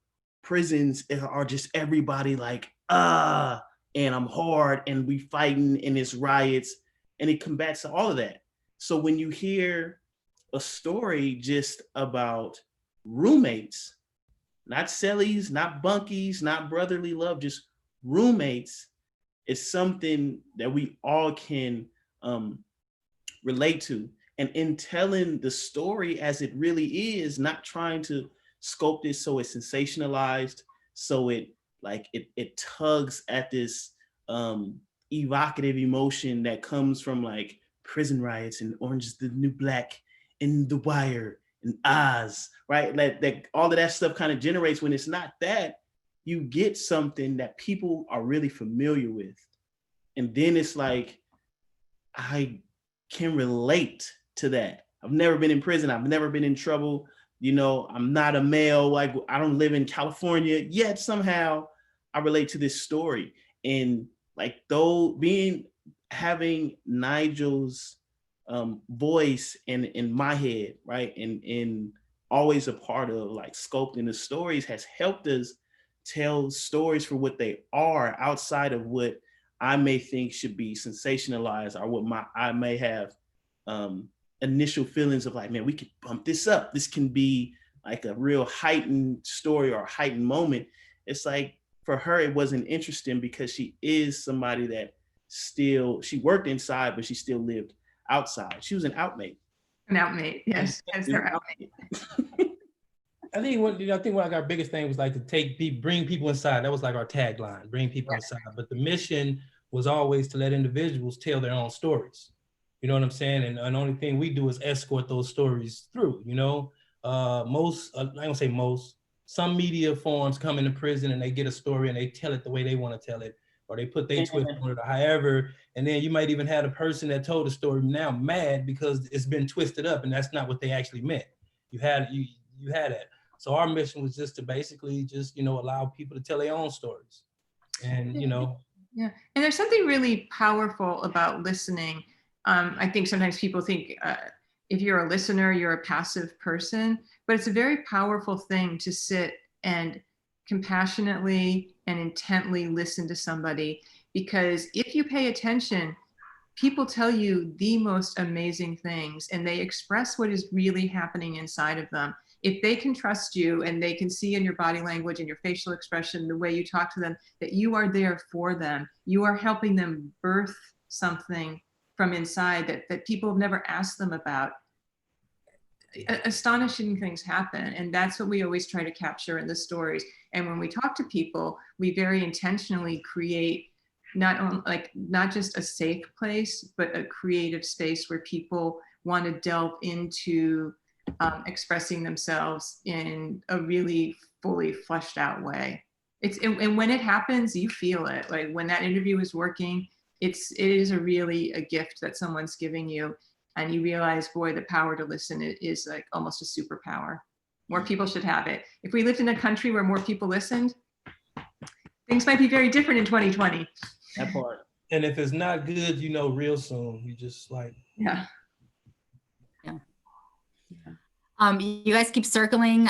prisons are just everybody like, and I'm hard and we fighting and it's riots, and it combats all of that. So when you hear a story just about roommates, not cellies, not bunkies, not brotherly love, just roommates, it's something that we all can relate to. And in telling the story as it really is, not trying to sculpt it so it's sensationalized, so it tugs at this evocative emotion that comes from like prison riots and Orange is the New Black and The Wire and ahs, right? That all of that stuff kind of generates. When it's not that, you get something that people are really familiar with. And then it's like, I can relate to that. I've never been in prison. I've never been in trouble. You know, I'm not a male. Like, I don't live in California, yet somehow I relate to this story. And like, though having Nigel's voice in my head, right, and always a part of like sculpting the stories has helped us tell stories for what they are, outside of what I may think should be sensationalized, or what I may have initial feelings of like, man, we could bump this up. This can be like a real heightened story or a heightened moment. It's like, for her, it wasn't interesting because she is somebody that she worked inside, but she still lived outside. She was an outmate. An outmate, yes, as their outmate. I think one of our biggest thing was like to bring people inside. That was like our tagline, bring people inside. But the mission was always to let individuals tell their own stories. You know what I'm saying? And the only thing we do is escort those stories through, you know? I don't say most, some media forms come into prison and they get a story and they tell it the way they want to tell it, or they put their twist on it, or however. And then you might even have a person that told the story now mad because it's been twisted up and that's not what they actually meant. You had that. So our mission was just to basically just, you know, allow people to tell their own stories. And, you know. Yeah, and there's something really powerful about listening. I think sometimes people think if you're a listener, you're a passive person, but it's a very powerful thing to sit and compassionately and intently listen to somebody, because if you pay attention, people tell you the most amazing things and they express what is really happening inside of them. If they can trust you and they can see in your body language and your facial expression, the way you talk to them, that you are there for them, you are helping them birth something from inside that people have never asked them about. Astonishing things happen. And that's what we always try to capture in the stories. And when we talk to people, we very intentionally create not just a safe place, but a creative space where people want to delve into expressing themselves in a really fully fleshed out way. And when it happens, you feel it. Like when that interview is working, it is really a gift that someone's giving you, and you realize, boy, the power to listen is like almost a superpower. More people should have it. If we lived in a country where more people listened, things might be very different in 2020. That part. And if it's not good, you know, real soon. You just like. Yeah. You guys keep circling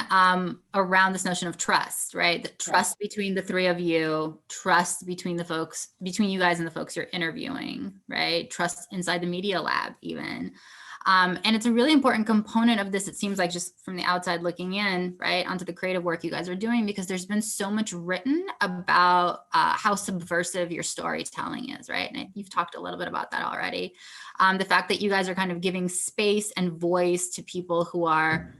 around this notion of trust, right? The trust between the three of you, trust between you guys and the folks you're interviewing, right? Trust inside the media lab even. And it's a really important component of this, it seems like, just from the outside looking in, right, onto the creative work you guys are doing, because there's been so much written about how subversive your storytelling is, right? And you've talked a little bit about that already. The fact that you guys are kind of giving space and voice to people who are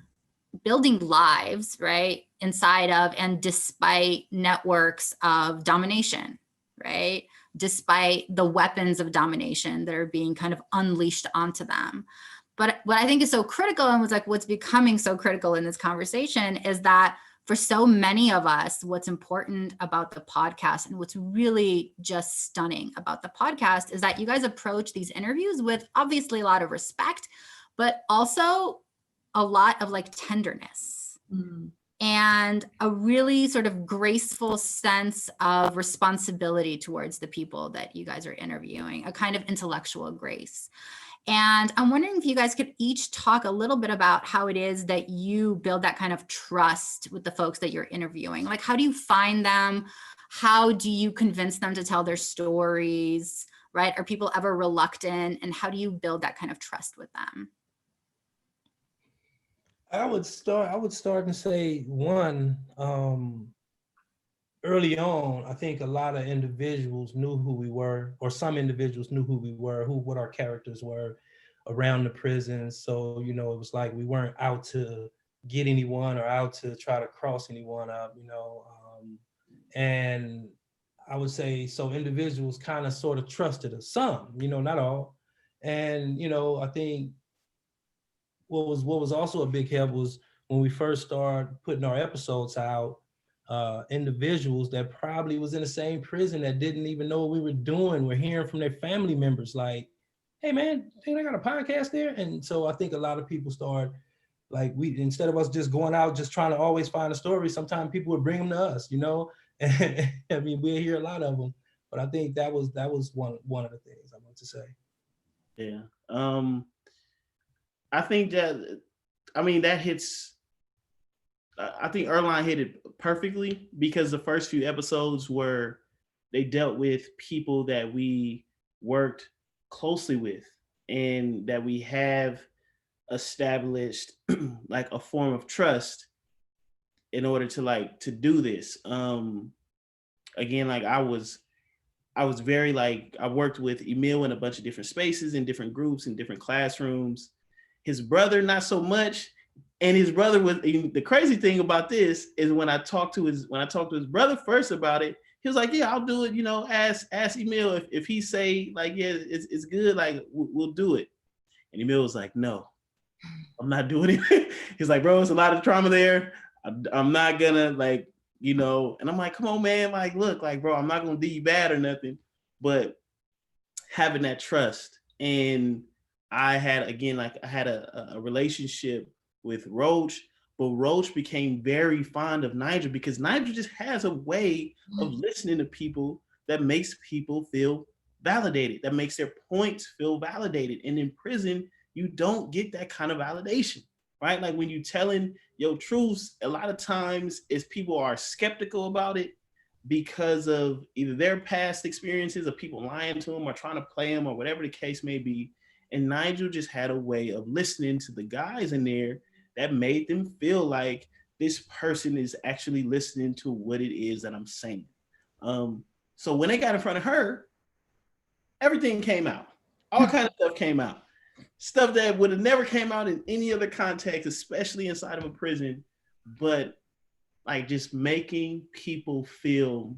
building lives, right, inside of and despite networks of domination, right? Despite the weapons of domination that are being kind of unleashed onto them. But what I think is so critical, and what's becoming so critical in this conversation, is that for so many of us, what's important about the podcast and what's really just stunning about the podcast is that you guys approach these interviews with obviously a lot of respect, but also a lot of like tenderness. Mm. And a really sort of graceful sense of responsibility towards the people that you guys are interviewing, a kind of intellectual grace. And I'm wondering if you guys could each talk a little bit about how it is that you build that kind of trust with the folks that you're interviewing. Like, how do you find them? How do you convince them to tell their stories, right? Are people ever reluctant? And how do you build that kind of trust with them? I would start and say, one, early on, I think a lot of individuals knew who we were, or some individuals knew who we were, what our characters were around the prison. So, you know, it was like we weren't out to get anyone or out to try to cross anyone up, you know. And I would say, so individuals kind of sort of trusted us, some, you know, not all. And, you know, I think what was also a big help was when we first started putting our episodes out, individuals that probably was in the same prison that didn't even know what we were doing. We're hearing from their family members like, hey man, think I got a podcast there? And so I think a lot of people start, like, instead of us just going out, just trying to always find a story, sometimes people would bring them to us, you know? And I mean, we'll hear a lot of them, but I think that was one of the things I want to say. Yeah. I think that, I mean, that hits, I think Earlonne hit it perfectly, because the first few episodes they dealt with people that we worked closely with and that we have established like a form of trust in order to do this. Again, like I was very like, I worked with Emil in a bunch of different spaces, in different groups, in different classrooms. His brother, not so much. And his brother was, the crazy thing about this is when I talked to his brother first about it, he was like, yeah, I'll do it. You know, ask Emil if he say like, yeah, it's good. Like we'll do it. And Emil was like, no, I'm not doing it. He's like, bro, it's a lot of trauma there. I'm not gonna like, you know, and I'm like, come on, man. Like, look, like, bro, I'm not gonna do you bad or nothing, but having that trust. And I had a relationship with Roach, but Roach became very fond of Nigel because Nigel just has a way of listening to people that makes people feel validated, that makes their points feel validated. And in prison, you don't get that kind of validation, right? Like when you telling your truths, a lot of times is people are skeptical about it because of either their past experiences of people lying to them or trying to play them or whatever the case may be. And Nigel just had a way of listening to the guys in there that made them feel like this person is actually listening to what it is that I'm saying. So when they got in front of her, everything came out. All kinds of stuff came out. Stuff that would have never came out in any other context, especially inside of a prison, but like just making people feel,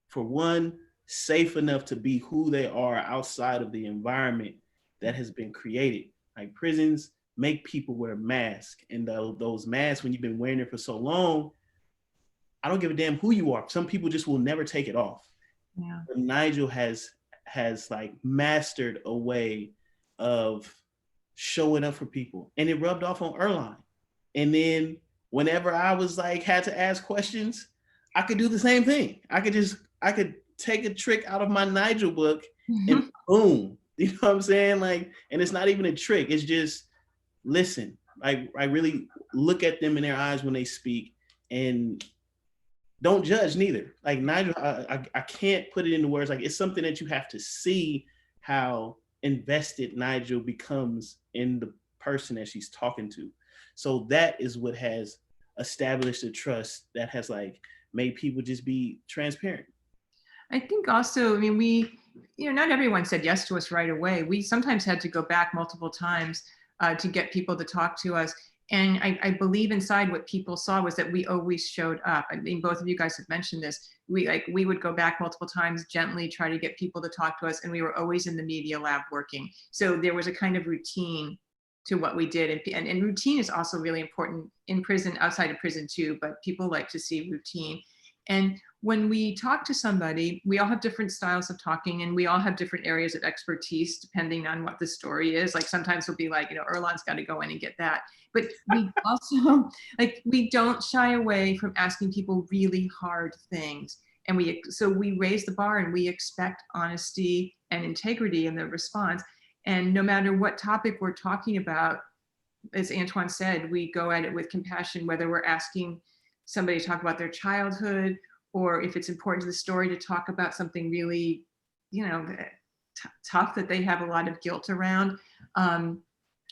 for one, safe enough to be who they are outside of the environment that has been created. Like prisons make people wear masks, and those masks, when you've been wearing it for so long, I don't give a damn who you are. Some people just will never take it off. Yeah. But Nigel has like mastered a way of showing up for people, and it rubbed off on Earlonne. And then whenever I was like, had to ask questions, I could do the same thing. I could take a trick out of my Nigel book and boom, you know what I'm saying? Like, and it's not even a trick. It's just listen. I really look at them in their eyes when they speak and don't judge neither. Like Nigel, I can't put it into words. Like it's something that you have to see how invested Nigel becomes in the person that she's talking to. So that is what has established a trust that has like made people just be transparent. I think also, I mean, not everyone said yes to us right away. We sometimes had to go back multiple times to get people to talk to us. And I believe inside what people saw was that we always showed up. I mean, both of you guys have mentioned this. We would go back multiple times, gently try to get people to talk to us, and we were always in the media lab working. So there was a kind of routine to what we did. And routine is also really important in prison, outside of prison too, but people like to see routine. And when we talk to somebody, we all have different styles of talking, and we all have different areas of expertise depending on what the story is. Like sometimes we'll be like, Earlonne's got to go in and get that. But we also, we don't shy away from asking people really hard things. And so we raise the bar, and we expect honesty and integrity in the response. And no matter what topic we're talking about, as Antoine said, we go at it with compassion, whether we're asking somebody to talk about their childhood, or if it's important to the story to talk about something really, tough that they have a lot of guilt around.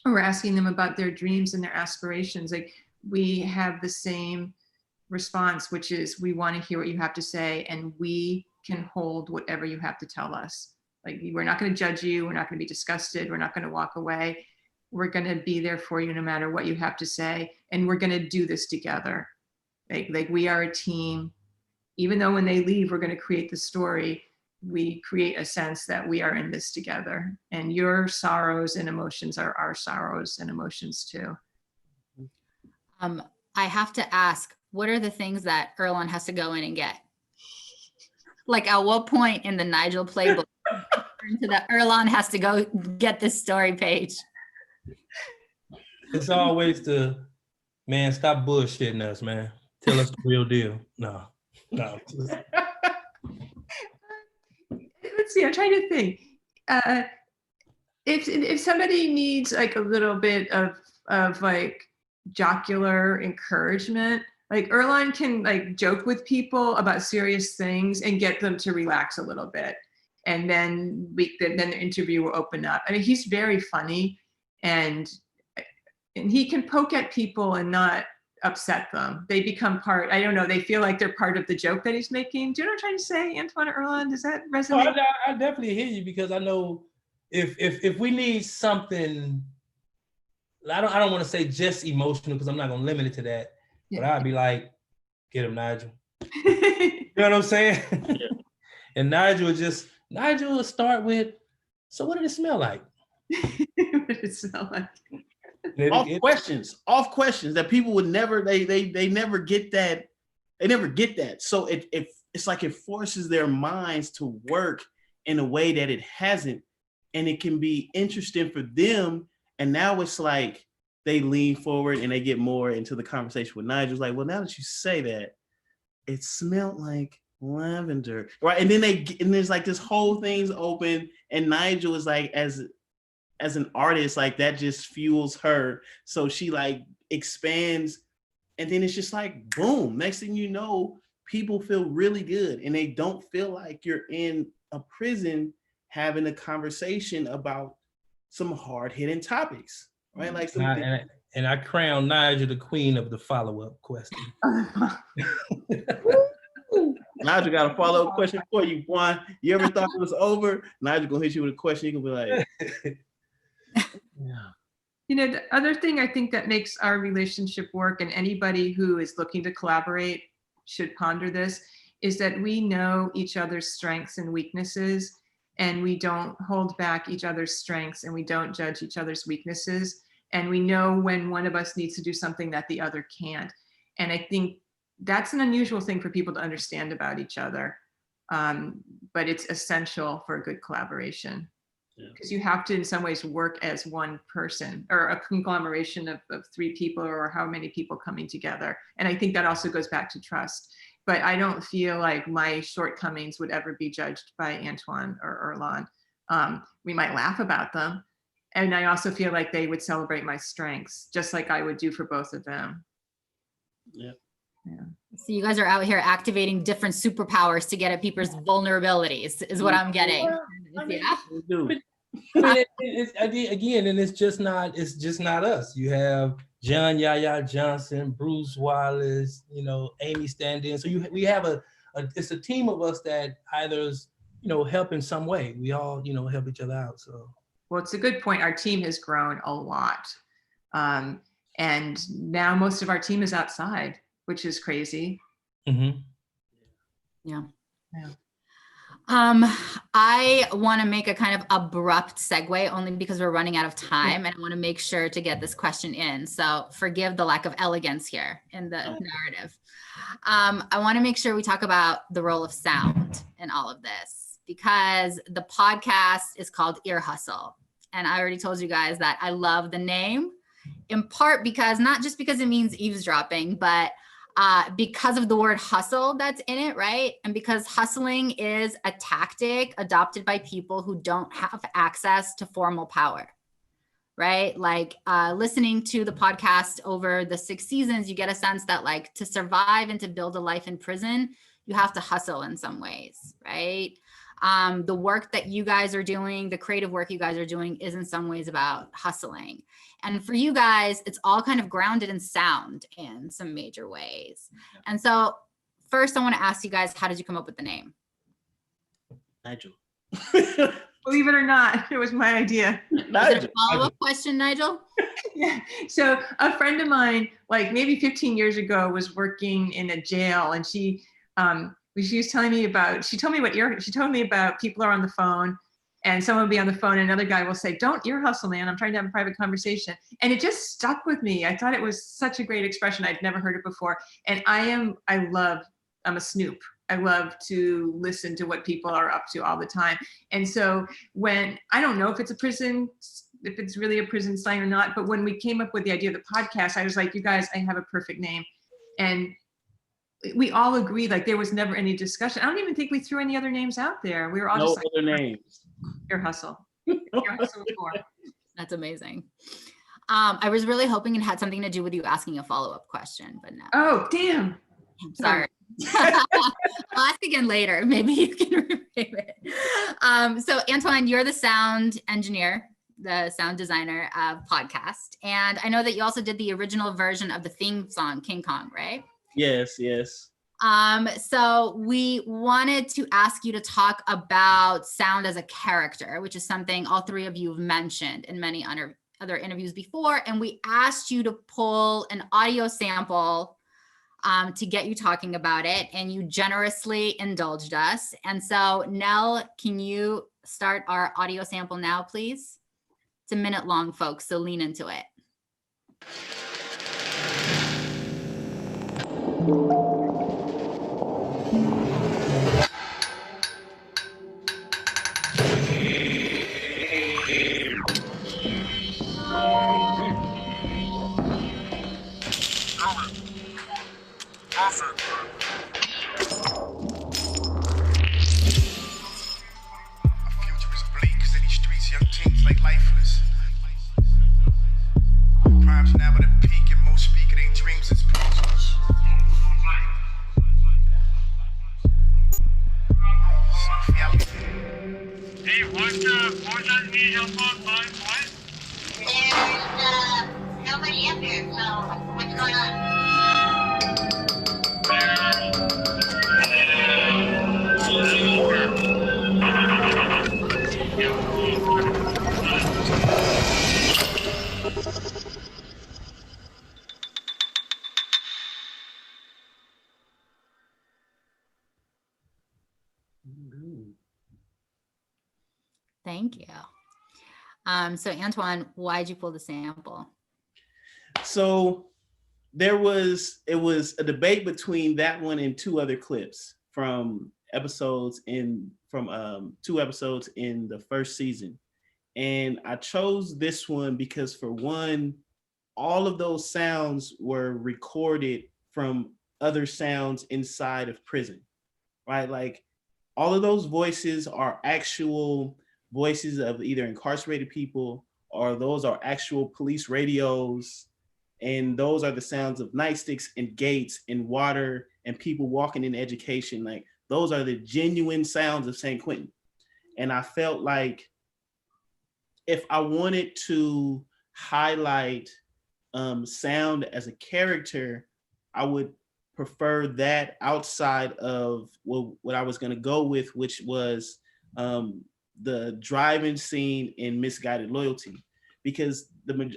Or we're asking them about their dreams and their aspirations. Like we have the same response, which is we want to hear what you have to say, and we can hold whatever you have to tell us. Like we're not going to judge you. We're not going to be disgusted. We're not going to walk away. We're going to be there for you no matter what you have to say. And we're going to do this together. Like we are a team. Even though when they leave, we're going to create the story. we create a sense that we are in this together, and your sorrows and emotions are our sorrows and emotions too. I have to ask, what are the things that Erlon has to go in and get? Like, at what point in the Nigel playbook into the Erlon has to go get this story page? It's always man, stop bullshitting us, man. Tell us the real deal. No. Let's see, I'm trying to think. If somebody needs like a little bit of like jocular encouragement, like Erlon can like joke with people about serious things and get them to relax a little bit. And then then the interview will open up. I mean, he's very funny, and he can poke at people and not upset them. They become part, I don't know, they feel like they're part of the joke that he's making. Do you know what I'm trying to say, Antoine or Erlon? Does that resonate? Oh, I definitely hear you, because I know if we need something, I don't want to say just emotional, because I'm not going to limit it to that, but I'd be like, get him, Nigel. You know what I'm saying? Yeah. And Nigel will start with, so what did it smell like? What did it smell like? Off questions that people would never, they never get that. They never get that. So it's like it forces their minds to work in a way that it hasn't. And it can be interesting for them. And now it's like they lean forward and they get more into the conversation with Nigel. It's like, well, now that you say that, it smelled like lavender, right? And then there's like this whole thing's open, and Nigel is like, as an artist, like that just fuels her. So she like expands, and then it's just like, boom, next thing you know, people feel really good, and they don't feel like you're in a prison having a conversation about some hard-hitting topics, right? Like and I crown Nigel the queen of the follow-up question. Nigel got a follow-up question for you, Juan. You ever thought it was over? Nigel gonna hit you with a question. You can be like, yeah. You know, the other thing I think that makes our relationship work, and anybody who is looking to collaborate should ponder this, is that we know each other's strengths and weaknesses, and we don't hold back each other's strengths, and we don't judge each other's weaknesses. And we know when one of us needs to do something that the other can't. And I think that's an unusual thing for people to understand about each other. But it's essential for a good collaboration. Because you have to, in some ways, work as one person, or a conglomeration of 3 people, or how many people coming together. And I think that also goes back to trust. But I don't feel like my shortcomings would ever be judged by Antoine or Erlon. We might laugh about them. And I also feel like they would celebrate my strengths, just like I would do for both of them. Yeah. So you guys are out here activating different superpowers to get at people's vulnerabilities, is what I'm getting. Yeah. Again, and it's just not us. You have John Yahya Johnson, Bruce Wallace, Amy Stand-in. So we have it's a team of us that either help in some way. We all help each other out. So. Well, it's a good point. Our team has grown a lot. And now most of our team is outside, which is crazy. Mm-hmm. Yeah. I want to make a kind of abrupt segue, only because we're running out of time, and I want to make sure to get this question in. So forgive the lack of elegance here in the narrative. I want to make sure we talk about the role of sound in all of this, because the podcast is called Ear Hustle. And I already told you guys that I love the name, in part because, not just because it means eavesdropping, but because of the word hustle that's in it, right? And because hustling is a tactic adopted by people who don't have access to formal power, right? Like listening to the podcast over the 6 seasons, you get a sense that, like, to survive and to build a life in prison, you have to hustle in some ways, right? The work that you guys are doing, the creative work you guys are doing, is in some ways about hustling. And for you guys, it's all kind of grounded in sound in some major ways. And so first, I want to ask you guys, how did you come up with the name? Nigel. Believe it or not, it was my idea. Is it a follow-up question, Nigel? Yeah. So a friend of mine, like maybe 15 years ago, was working in a jail, and she She was telling me about, she told me about people are on the phone and someone will be on the phone and another guy will say, don't ear hustle, man. I'm trying to have a private conversation. And it just stuck with me. I thought it was such a great expression. I'd never heard it before. And I'm a snoop. I love to listen to what people are up to all the time. And so I don't know if it's really a prison slang or not, but when we came up with the idea of the podcast, I was like, you guys, I have a perfect name. And we all agreed, like there was never any discussion. I don't even think we threw any other names out there. We were all No just like, other names. Ear hustle. Ear hustle before. That's amazing. I was really hoping it had something to do with you asking a follow-up question, but no. Oh, damn. I'm sorry. I'll ask again later. Maybe you can remake it. So Antoine, you're the sound engineer, the sound designer of Podcast. And I know that you also did the original version of the theme song, King Kong, right? Yes. So we wanted to ask you to talk about sound as a character, which is something all three of you have mentioned in many other interviews before. And we asked you to pull an audio sample to get you talking about it, and you generously indulged us. And so Nell, can you start our audio sample now, please? It's a minute long, folks, so lean into it. Nobody up here, so what's going on? Thank you. So Antoine, why'd you pull the sample? So it was a debate between that one and two other clips from two episodes in the first season. And I chose this one because, for one, all of those sounds were recorded from other sounds inside of prison, right? Like all of those voices are actual voices of either incarcerated people, or those are actual police radios. And those are the sounds of nightsticks and gates and water and people walking in education. Like those are the genuine sounds of San Quentin. And I felt like if I wanted to highlight sound as a character, I would prefer that outside of what I was going to go with, which was the driving scene in Misguided Loyalty. Because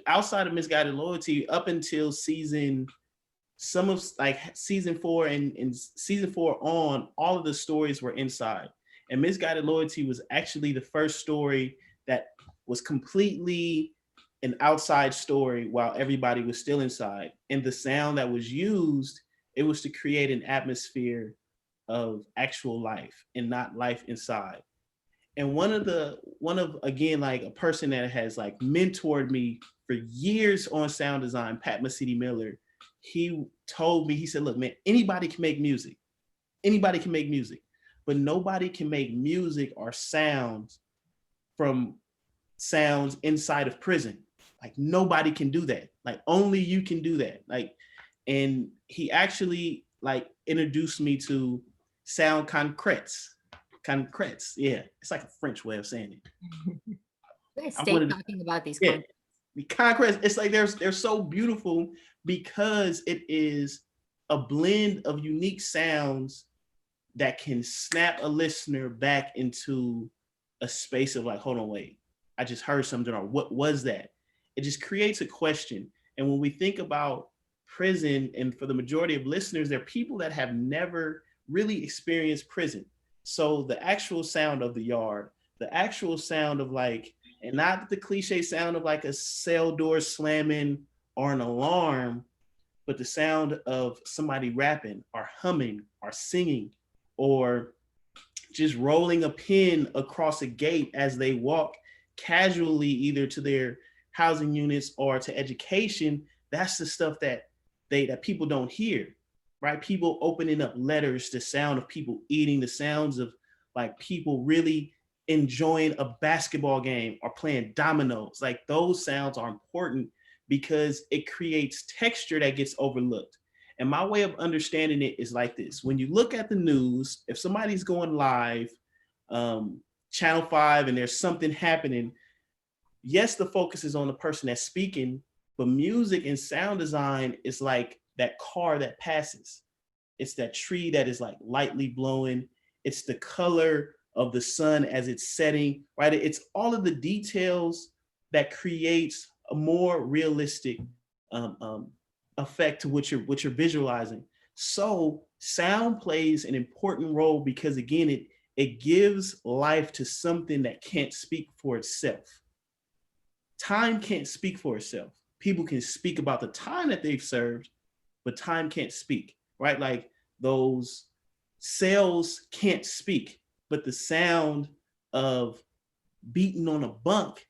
outside of Misguided Loyalty, up until season 4 and season 4 on, all of the stories were inside. And Misguided Loyalty was actually the first story that was completely an outside story while everybody was still inside. And the sound that was used, it was to create an atmosphere of actual life and not life inside. And one of again, like a person that has like mentored me for years on sound design, Pat Mesiti-Miller, he told me, he said, look, man, anybody can make music. Anybody can make music, but nobody can make music or sounds from sounds inside of prison. Like nobody can do that. Like only you can do that. Like, and he actually like introduced me to sound concrets. Concrets, yeah, it's like a French way of saying it. Stay talking about these. Yeah, the concrets. It's like they're so beautiful because it is a blend of unique sounds that can snap a listener back into a space of like, hold on, wait, I just heard something, or what was that? It just creates a question. And when we think about prison, and for the majority of listeners, they're people that have never really experience prison. So the actual sound of the yard, the actual sound of like, and not the cliche sound of like a cell door slamming or an alarm, but the sound of somebody rapping or humming or singing or just rolling a pin across a gate as they walk casually either to their housing units or to education. That's the stuff that people don't hear, right? People opening up letters, the sound of people eating, the sounds of like people really enjoying a basketball game or playing dominoes. Like those sounds are important because it creates texture that gets overlooked. And my way of understanding it is like this. When you look at the news, if somebody's going live, Channel 5, and there's something happening, yes, the focus is on the person that's speaking, but music and sound design is like that car that passes. It's that tree that is like lightly blowing. It's the color of the sun as it's setting, right? It's all of the details that creates a more realistic effect to what you're visualizing. So sound plays an important role because again, it gives life to something that can't speak for itself. Time can't speak for itself. People can speak about the time that they've served, but time can't speak, right? Like those cells can't speak, but the sound of beating on a bunk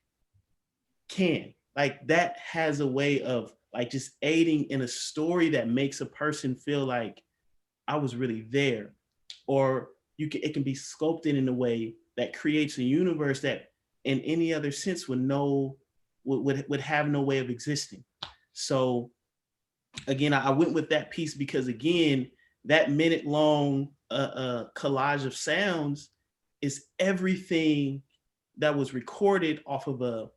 can. Like that has a way of like just aiding in a story that makes a person feel like I was really there. Or it can be sculpted in a way that creates a universe that in any other sense would have no way of existing. So again, I went with that piece because again, that minute long collage of sounds is everything that was recorded off of a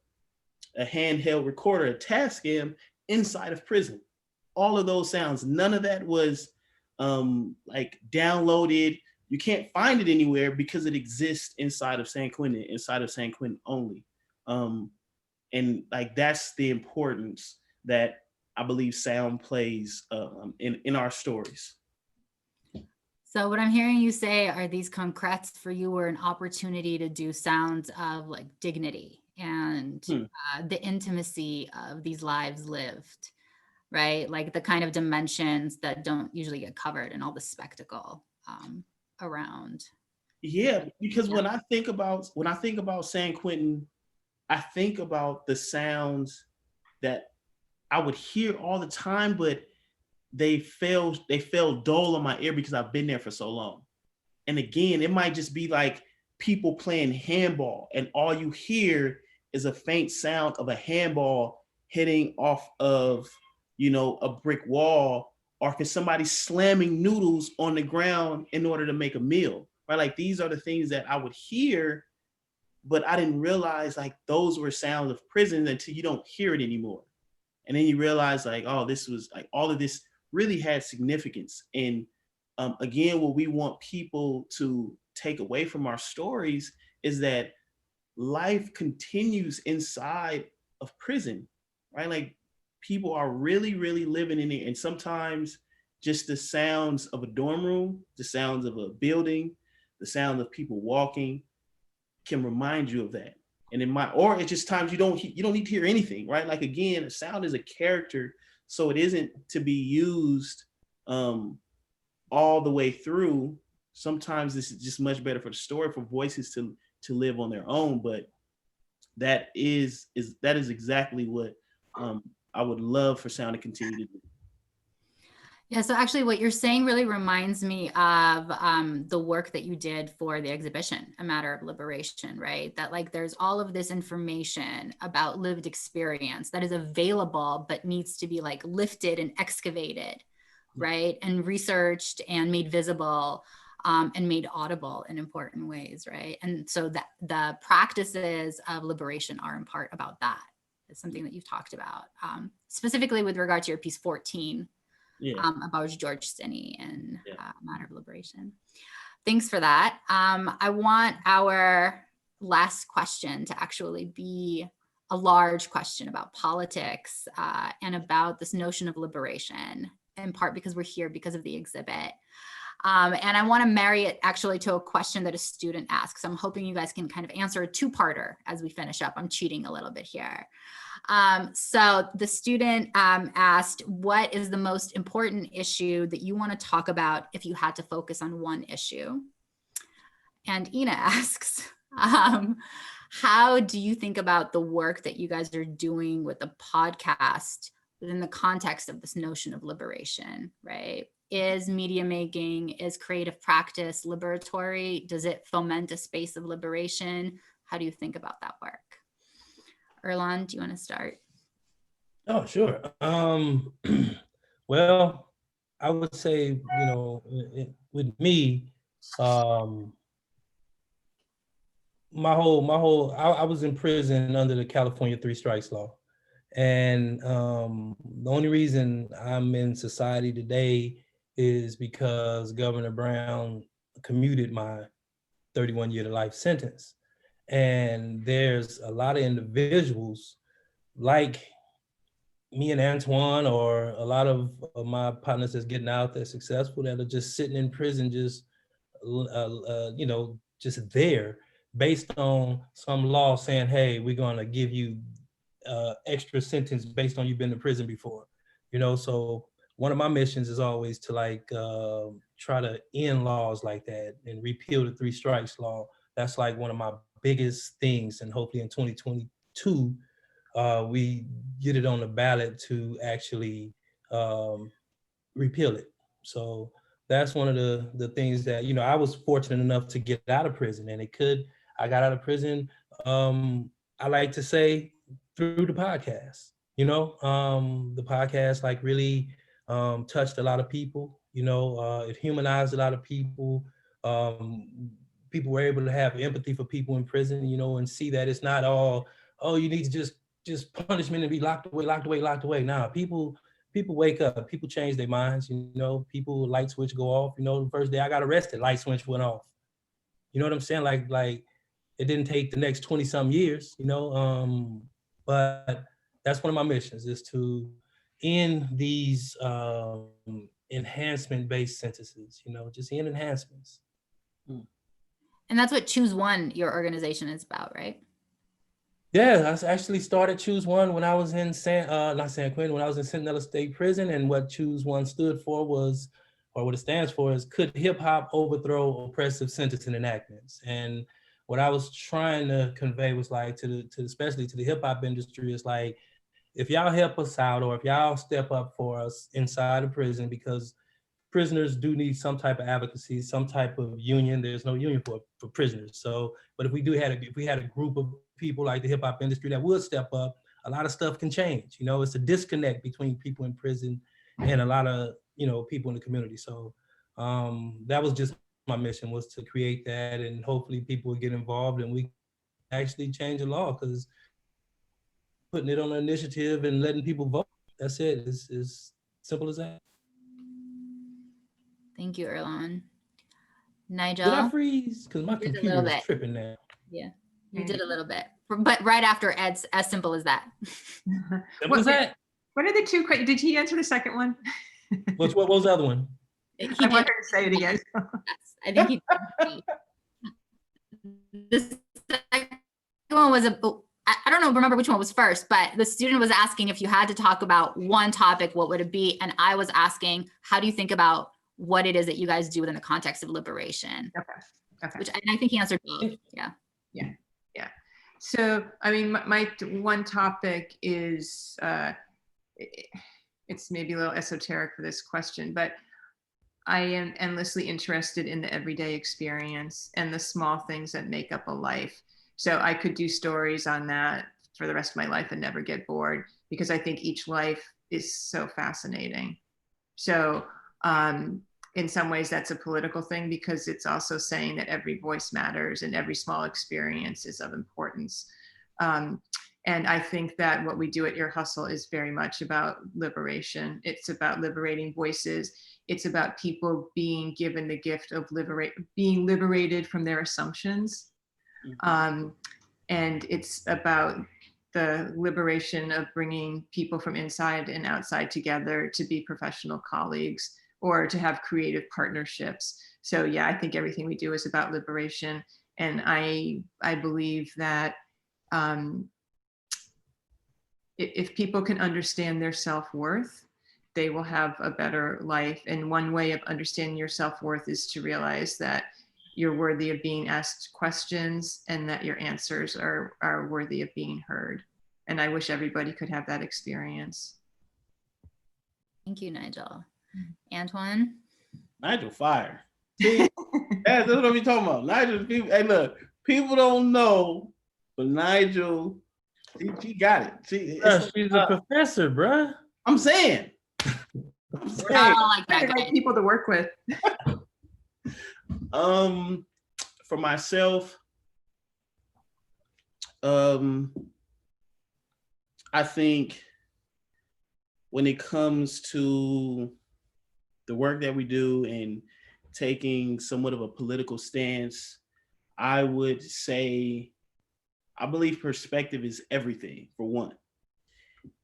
handheld recorder, a Tascam inside of prison. All of those sounds, none of that was like downloaded. You can't find it anywhere because it exists inside of San Quentin only. And like that's the importance that I believe sound plays in our stories. So what I'm hearing you say are these concretes for you were an opportunity to do sounds of like dignity and the intimacy of these lives lived, right? Like the kind of dimensions that don't usually get covered in all the spectacle around. Yeah, because when I think about San Quentin, I think about the sounds that I would hear all the time, but they fell dull on my ear because I've been there for so long. And again, it might just be like people playing handball and all you hear is a faint sound of a handball hitting off of, a brick wall, or for somebody slamming noodles on the ground in order to make a meal, right? Like these are the things that I would hear, but I didn't realize like those were sounds of prison until you don't hear it anymore. And then you realize like, oh, this was like all of this really had significance. And again, what we want people to take away from our stories is that life continues inside of prison, right? Like people are really, really living in it. And sometimes just the sounds of a dorm room, the sounds of a building, the sound of people walking can remind you of that. And or it's just times you don't need to hear anything, right? Like again, a sound is a character, so it isn't to be used all the way through. Sometimes this is just much better for the story, for voices to live on their own. But that is exactly what I would love for sound to continue to do. Yeah, so actually what you're saying really reminds me of the work that you did for the exhibition, A Matter of Liberation, right? That like there's all of this information about lived experience that is available, but needs to be like lifted and excavated, right? And researched and made visible and made audible in important ways, right? And so that the practices of liberation are in part about that. It's something that you've talked about, specifically with regard to your piece 14, about George Stinney and Matter of Liberation. Thanks for that. I want our last question to actually be a large question about politics and about this notion of liberation, in part because we're here because of the exhibit. And I want to marry it actually to a question that a student asked. So I'm hoping you guys can kind of answer a two-parter as we finish up. I'm cheating a little bit here. So the student asked, what is the most important issue that you want to talk about if you had to focus on one issue? And Ina asks, how do you think about the work that you guys are doing with the podcast within the context of this notion of liberation, right? Is media making, is creative practice liberatory? Does it foment a space of liberation? How do you think about that work? Erlon, do you want to start? Oh, sure. Well, I would say, with me, I was in prison under the California 3 Strikes Law. And the only reason I'm in society today is because Governor Brown commuted my 31-year to life sentence. And there's a lot of individuals like me and Antoine, or a lot of my partners that's getting out there successful, that are just sitting in prison, just there, based on some law saying, hey, we're gonna give you extra sentence based on you've been to prison before. So one of my missions is always to try to end laws like that and repeal the 3 Strikes Law. That's like one of my biggest things, and hopefully in 2022, we get it on the ballot to actually repeal it. So that's one of the things that, I was fortunate enough to get out of prison, and I got out of prison, I like to say, through the podcast. The podcast really touched a lot of people. It humanized a lot of people. People were able to have empathy for people in prison, and see that it's not all, oh, you need to just punishment and be locked away. Nah, people wake up, people change their minds, people, light switch go off. The first day I got arrested, light switch went off. You know what I'm saying? Like it didn't take the next 20 some years, but that's one of my missions, is to end these enhancement-based sentences, just end enhancements. And that's what Choose One, your organization, is about, right? Yeah, I actually started Choose One when I was in not San Quentin, when I was in Centinela State Prison. And what Choose One stood for was, or what it stands for is, could hip hop overthrow oppressive sentencing enactments? And what I was trying to convey was especially to the hip hop industry, is if y'all help us out, or if y'all step up for us inside of prison, because prisoners do need some type of advocacy, some type of union. There's no union for prisoners. So, but if we had a group of people like the hip hop industry that would step up, a lot of stuff can change. It's a disconnect between people in prison and a lot of, people in the community. So that was just my mission, was to create that, and hopefully people would get involved and we actually change the law, because putting it on an initiative and letting people vote, that's it. It's simple as that. Thank you, Erlon. Nigel? Did I freeze? Because my computer is tripping now. Yeah, you did a little bit. But right after Ed's, as simple as that. Simple as that? What are the two questions? Did he answer the second one? What was the other one? I want her to say it again. Yes, I think he did. The second one was I don't remember which one was first, but the student was asking if you had to talk about one topic, what would it be? And I was asking, how do you think about what it is that you guys do within the context of liberation? Okay. Which, and I think he answered both. Yeah. So, I mean, my one topic is, it's maybe a little esoteric for this question, but I am endlessly interested in the everyday experience and the small things that make up a life. So I could do stories on that for the rest of my life and never get bored, because I think each life is so fascinating. So in some ways that's a political thing, because it's also saying that every voice matters and every small experience is of importance. And I think that what we do at Ear Hustle is very much about liberation. It's about liberating voices. It's about people being given the gift of being liberated from their assumptions. And it's about the liberation of bringing people from inside and outside together to be professional colleagues or to have creative partnerships. So yeah, I think everything we do is about liberation. And I believe that if people can understand their self-worth, they will have a better life. And one way of understanding your self-worth is to realize that you're worthy of being asked questions and that your answers are worthy of being heard. And I wish everybody could have that experience. Thank you, Nigel. Antoine? Nigel fire. See, that's what I'm talking about. Nigel, people, hey, look, people don't know, but Nigel, she got it. She's a professor, bruh. I'm saying. I don't like that guy. People to work with. For myself, I think when it comes to the work that we do and taking somewhat of a political stance, I would say, I believe perspective is everything, for one.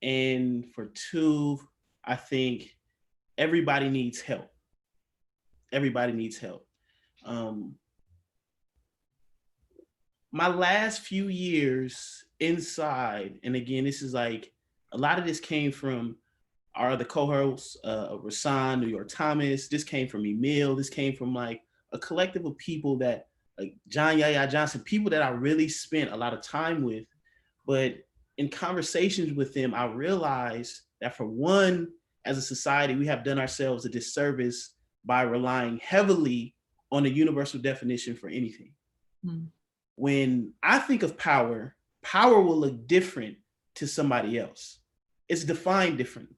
And for two, I think everybody needs help. Everybody needs help. My last few years inside, and again, this is like, a lot of this came from our other co-hosts, Rasan, New York Thomas, this came from Emil, this came from like a collective of people that, like John Yahya Johnson, people that I really spent a lot of time with. But in conversations with them, I realized that for one, as a society, we have done ourselves a disservice by relying heavily on a universal definition for anything. Mm. When I think of power, power will look different to somebody else. It's defined differently.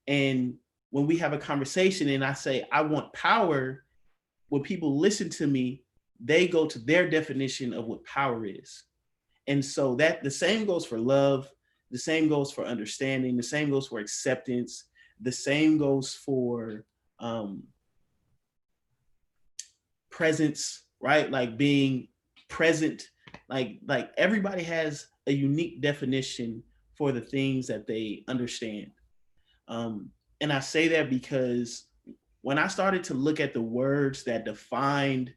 And when we have a conversation and I say, I want power, when people listen to me, they go to their definition of what power is. And so that the same goes for love, the same goes for understanding, the same goes for acceptance, the same goes for presence, right? Like being present, like everybody has a unique definition for the things that they understand. And I say that because when I started to look at the words that defined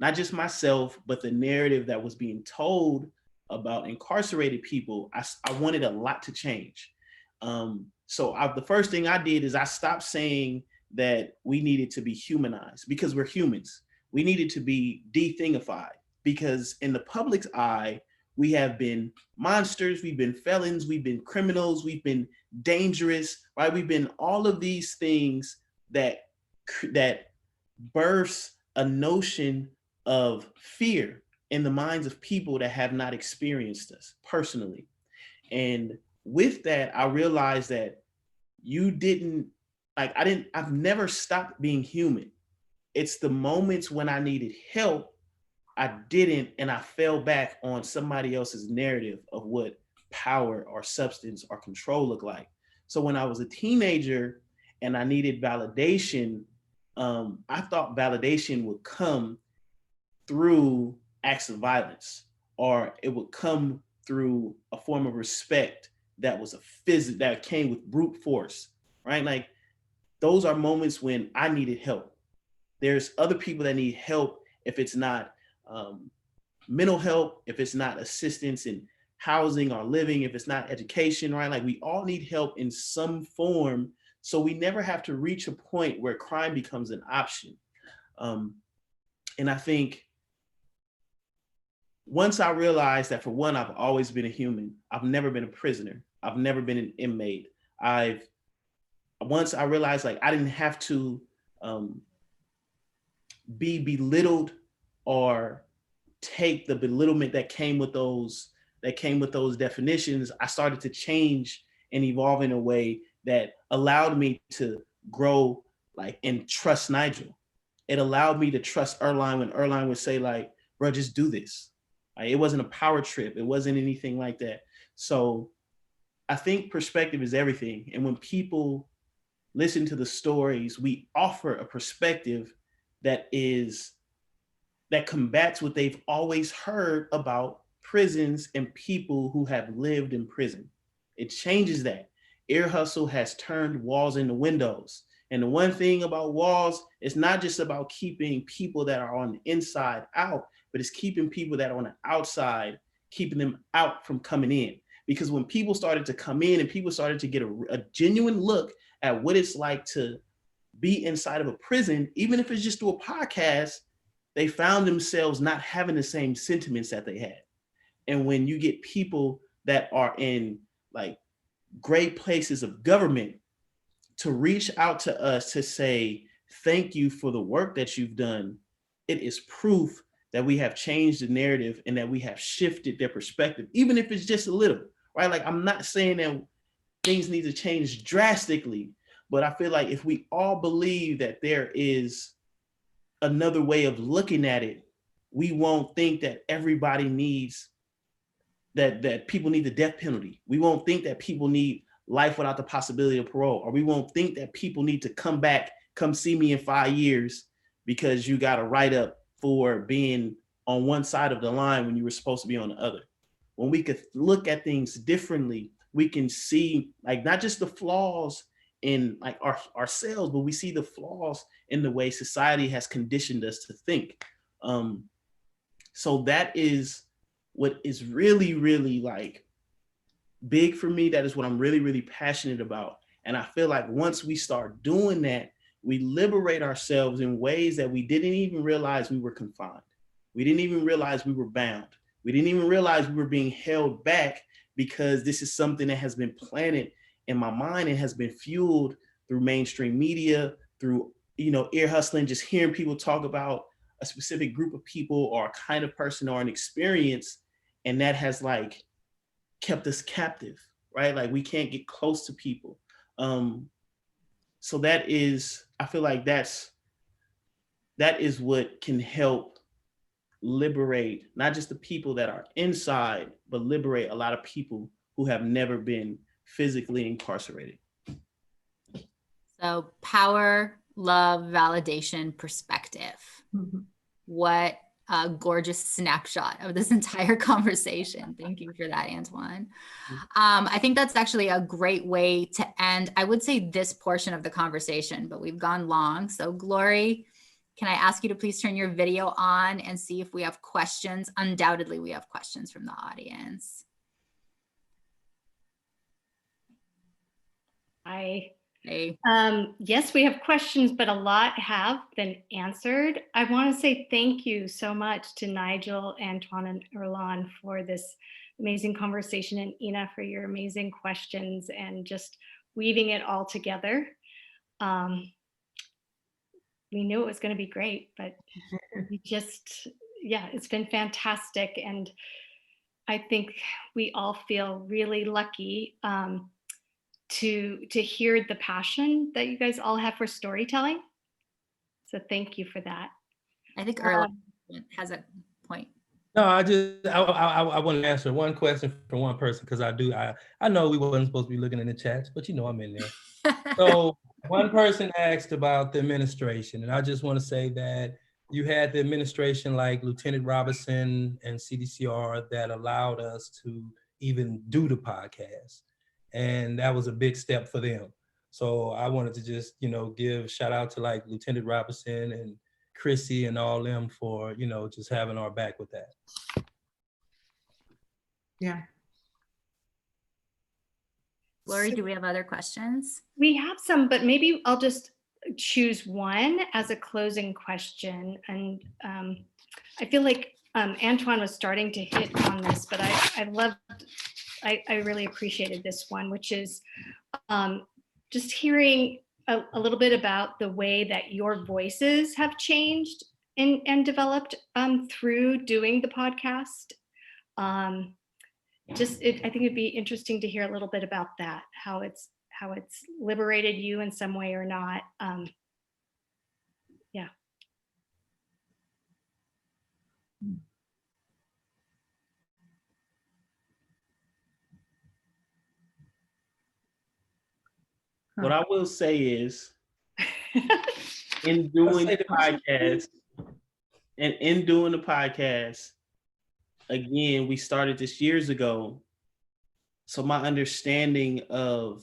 not just myself, but the narrative that was being told about incarcerated people, I wanted a lot to change. So the first thing I did is I stopped saying that we needed to be humanized because we're humans. We needed to be de-thingified because in the public's eye, we have been monsters, we've been felons, we've been criminals, we've been dangerous, right? We've been all of these things that births a notion of fear in the minds of people that have not experienced us personally. And with that, I realized that I've never stopped being human. It's the moments when I needed help, I didn't, and I fell back on somebody else's narrative of what power or substance or control look like. So when I was a teenager and I needed validation, I thought validation would come through acts of violence, or it would come through a form of respect that was that came with brute force, right? Like those are moments when I needed help. There's other people that need help if it's not mental help, if it's not assistance in housing or living, if it's not education, right? Like we all need help in some form, so we never have to reach a point where crime becomes an option. And I think once I realized that, for one, I've always been a human. I've never been a prisoner. I've never been an inmate. Once I realized like I didn't have to be belittled or take the belittlement that came with those definitions, I started to change and evolve in a way that allowed me to grow and trust Nigel. It allowed me to trust Earlonne when Earlonne would say like, bro, just do this. It wasn't a power trip. It wasn't anything like that. So I think perspective is everything. And when people listen to the stories, we offer a perspective that combats what they've always heard about prisons and people who have lived in prison. It changes that. Ear Hustle has turned walls into windows. And the one thing about walls, it's not just about keeping people that are on the inside out, but it's keeping people that are on the outside, keeping them out from coming in. Because when people started to come in and people started to get a genuine look at what it's like to be inside of a prison, even if it's just through a podcast, they found themselves not having the same sentiments that they had. And when you get people that are in like great places of government to reach out to us to say, thank you for the work that you've done, it is proof that we have changed the narrative and that we have shifted their perspective, even if it's just a little, right? Like, I'm not saying that things need to change drastically, but I feel like if we all believe that there is another way of looking at it, we won't think that everybody needs, that people need the death penalty. We won't think that people need life without the possibility of parole, or we won't think that people need to come back, come see me in 5 years because you got a write-up for being on one side of the line when you were supposed to be on the other. When we could look at things differently, we can see like not just the flaws in like ourselves, but we see the flaws in the way society has conditioned us to think. So that is what is really, really like big for me. That is what I'm really, really passionate about. And I feel like once we start doing that, we liberate ourselves in ways that we didn't even realize we were confined. We didn't even realize we were bound. We didn't even realize we were being held back, because this is something that has been planted in my mind and has been fueled through mainstream media, through, ear hustling, just hearing people talk about a specific group of people or a kind of person or an experience. And that has like kept us captive, right? Like we can't get close to people. So that is, I feel like that is what can help liberate not just the people that are inside, but liberate a lot of people who have never been physically incarcerated. So power, love, validation, perspective. Mhm. What a gorgeous snapshot of this entire conversation. Thank you for that, Antoine. I think that's actually a great way to end, I would say, this portion of the conversation, but we've gone long. So Glory, can I ask you to please turn your video on and see if we have questions? Undoubtedly, we have questions from the audience. Hi. Hey. Yes, we have questions, but a lot have been answered. I want to say thank you so much to Nigel, Antoine, and Erlon for this amazing conversation, and Ina for your amazing questions and just weaving it all together. We knew it was going to be great, but we just, it's been fantastic. And I think we all feel really lucky to hear the passion that you guys all have for storytelling. So thank you for that. I think Erlon has a point. No, I want to answer one question for one person, because I know we wasn't supposed to be looking in the chats, but I'm in there. So one person asked about the administration, and I just want to say that you had the administration like Lieutenant Robinson and CDCR that allowed us to even do the podcast. And that was a big step for them. So I wanted to just, give shout out to like Lieutenant Robinson and Chrissy and all them for, just having our back with that. Yeah. Lori, do we have other questions? We have some, but maybe I'll just choose one as a closing question. And I feel like Antoine was starting to hit on this, but I really appreciated this one, which is just hearing a little bit about the way that your voices have changed and developed through doing the podcast. I think it'd be interesting to hear a little bit about that, how it's liberated you in some way or not. Yeah. What I will say is, in doing the podcast, again, we started this years ago. So my understanding of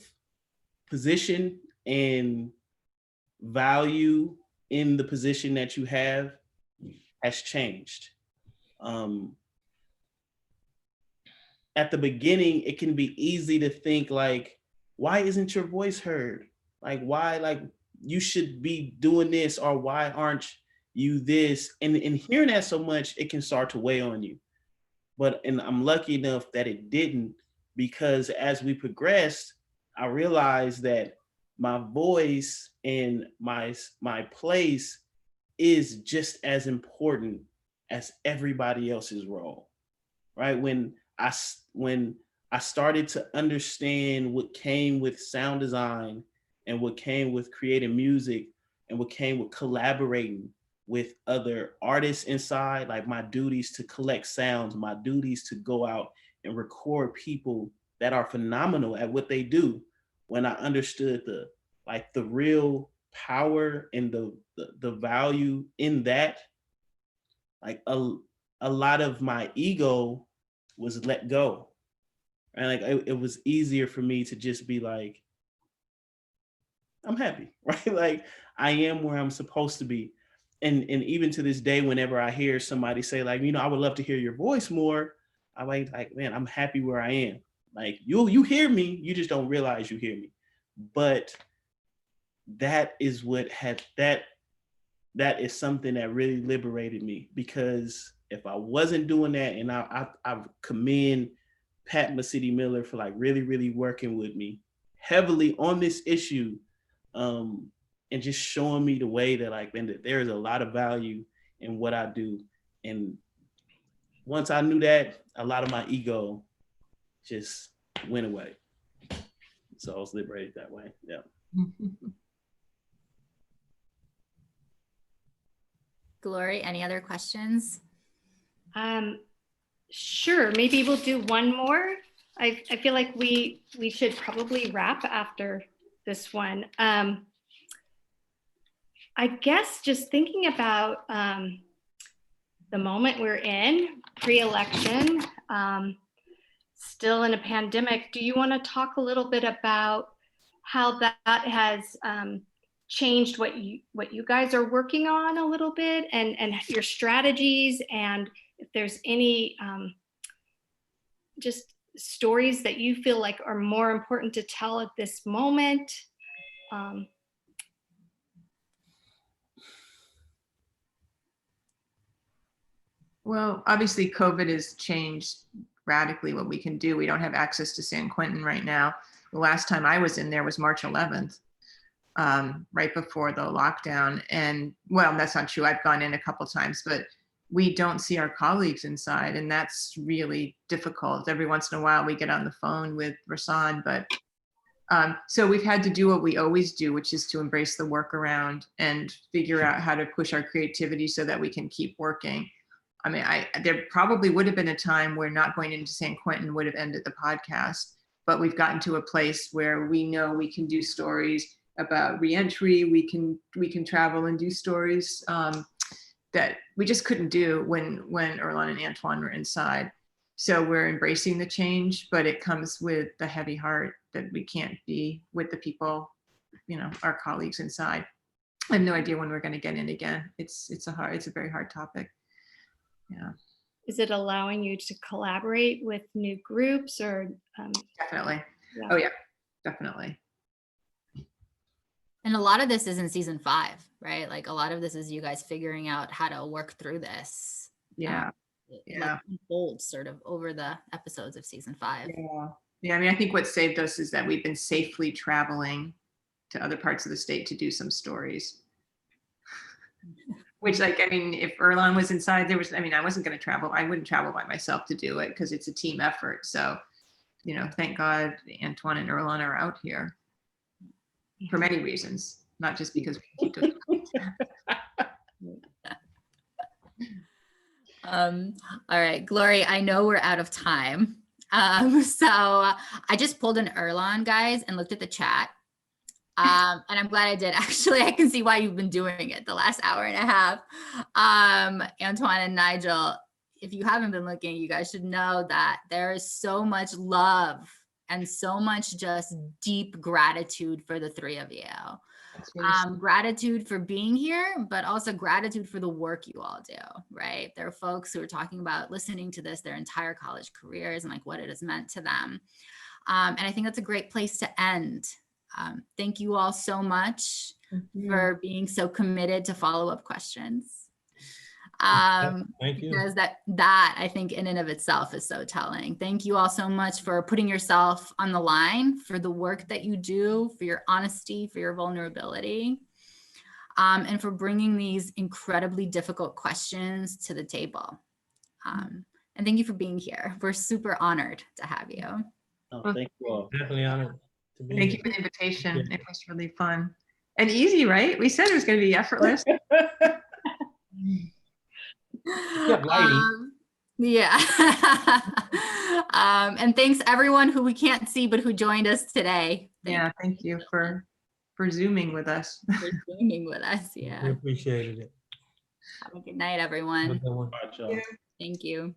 position and value in the position that you have has changed. At the beginning, it can be easy to think like, why isn't your voice heard? Like, why, like, you should be doing this, or why aren't you this? And hearing that so much, it can start to weigh on you. And I'm lucky enough that it didn't, because as we progressed, I realized that my voice and my place is just as important as everybody else's role, right? When I started to understand what came with sound design and what came with creating music and what came with collaborating with other artists inside, like my duties to collect sounds, my duties to go out and record people that are phenomenal at what they do. When I understood the real power and the value in that, like a lot of my ego was let go. And like it was easier for me to just be like, I'm happy, right? Like I am where I'm supposed to be. And even to this day, whenever I hear somebody say like, I would love to hear your voice more, I like, man, I'm happy where I am. Like you hear me, you just don't realize you hear me. But that is that is something that really liberated me, because if I wasn't doing that, and I commend Pat Mesiti-Miller for like really, really working with me heavily on this issue, and just showing me the way that like, man, that there is a lot of value in what I do. And once I knew that, a lot of my ego just went away. So I was liberated that way. Yeah. Glory, any other questions? Sure, maybe we'll do one more. I feel like we should probably wrap after this one. I guess just thinking about the moment we're in, pre-election, still in a pandemic, do you want to talk a little bit about how that has changed what you guys are working on a little bit, and your strategies, and if there's any just stories that you feel like are more important to tell at this moment? Well, obviously COVID has changed radically what we can do. We don't have access to San Quentin right now. The last time I was in there was March 11th, right before the lockdown. And well, that's not true. I've gone in a couple times, but we don't see our colleagues inside. And that's really difficult. Every once in a while we get on the phone with Rasan, but so we've had to do what we always do, which is to embrace the workaround and figure out how to push our creativity so that we can keep working. I mean, there probably would have been a time where not going into San Quentin would have ended the podcast, but we've gotten to a place where we know we can do stories about reentry. We can travel and do stories that we just couldn't do when Erlon and Antoine were inside. So we're embracing the change, but it comes with the heavy heart that we can't be with the people, our colleagues inside. I have no idea when we're going to get in again. It's a very hard topic. Yeah. Is it allowing you to collaborate with new groups or? Definitely. Yeah. Oh yeah, definitely. And a lot of this is in season 5, right? Like a lot of this is you guys figuring out how to work through this. Yeah. It like unfolds sort of over the episodes of season 5. Yeah. I mean, I think what saved us is that we've been safely traveling to other parts of the state to do some stories. Which, like, I mean, if Erlon was inside, I wasn't going to travel. I wouldn't travel by myself to do it because it's a team effort. So, thank God Antoine and Erlon are out here for many reasons, not just because we keep doing it. All right, Glory, I know we're out of time. So I just pulled an Erlon, guys, and looked at the chat. And I'm glad I did. Actually, I can see why you've been doing it the last hour and a half. Antoine and Nigel, if you haven't been looking, you guys should know that there is so much love and so much just deep gratitude for the three of you. That's really sweet. Gratitude for being here, but also gratitude for the work you all do, right? There are folks who are talking about listening to this their entire college careers and like what it has meant to them. And I think that's a great place to end. Thank you all so much for being so committed to follow-up questions. Thank you. Because that I think in and of itself is so telling. Thank you all so much for putting yourself on the line, for the work that you do, for your honesty, for your vulnerability, and for bringing these incredibly difficult questions to the table. And thank you for being here. We're super honored to have you. Oh, thank you all. Definitely honored to be Thank here. you for the invitation. It was really fun and easy, right? We said it was going to be effortless. Kept lighting. Yeah. And thanks everyone who we can't see, but who joined us today. Yeah, thank you for Zooming with us. For joining with us. We Yeah. appreciated it. Have a good night, Have a everyone. good one. All right, y'all. Thank you.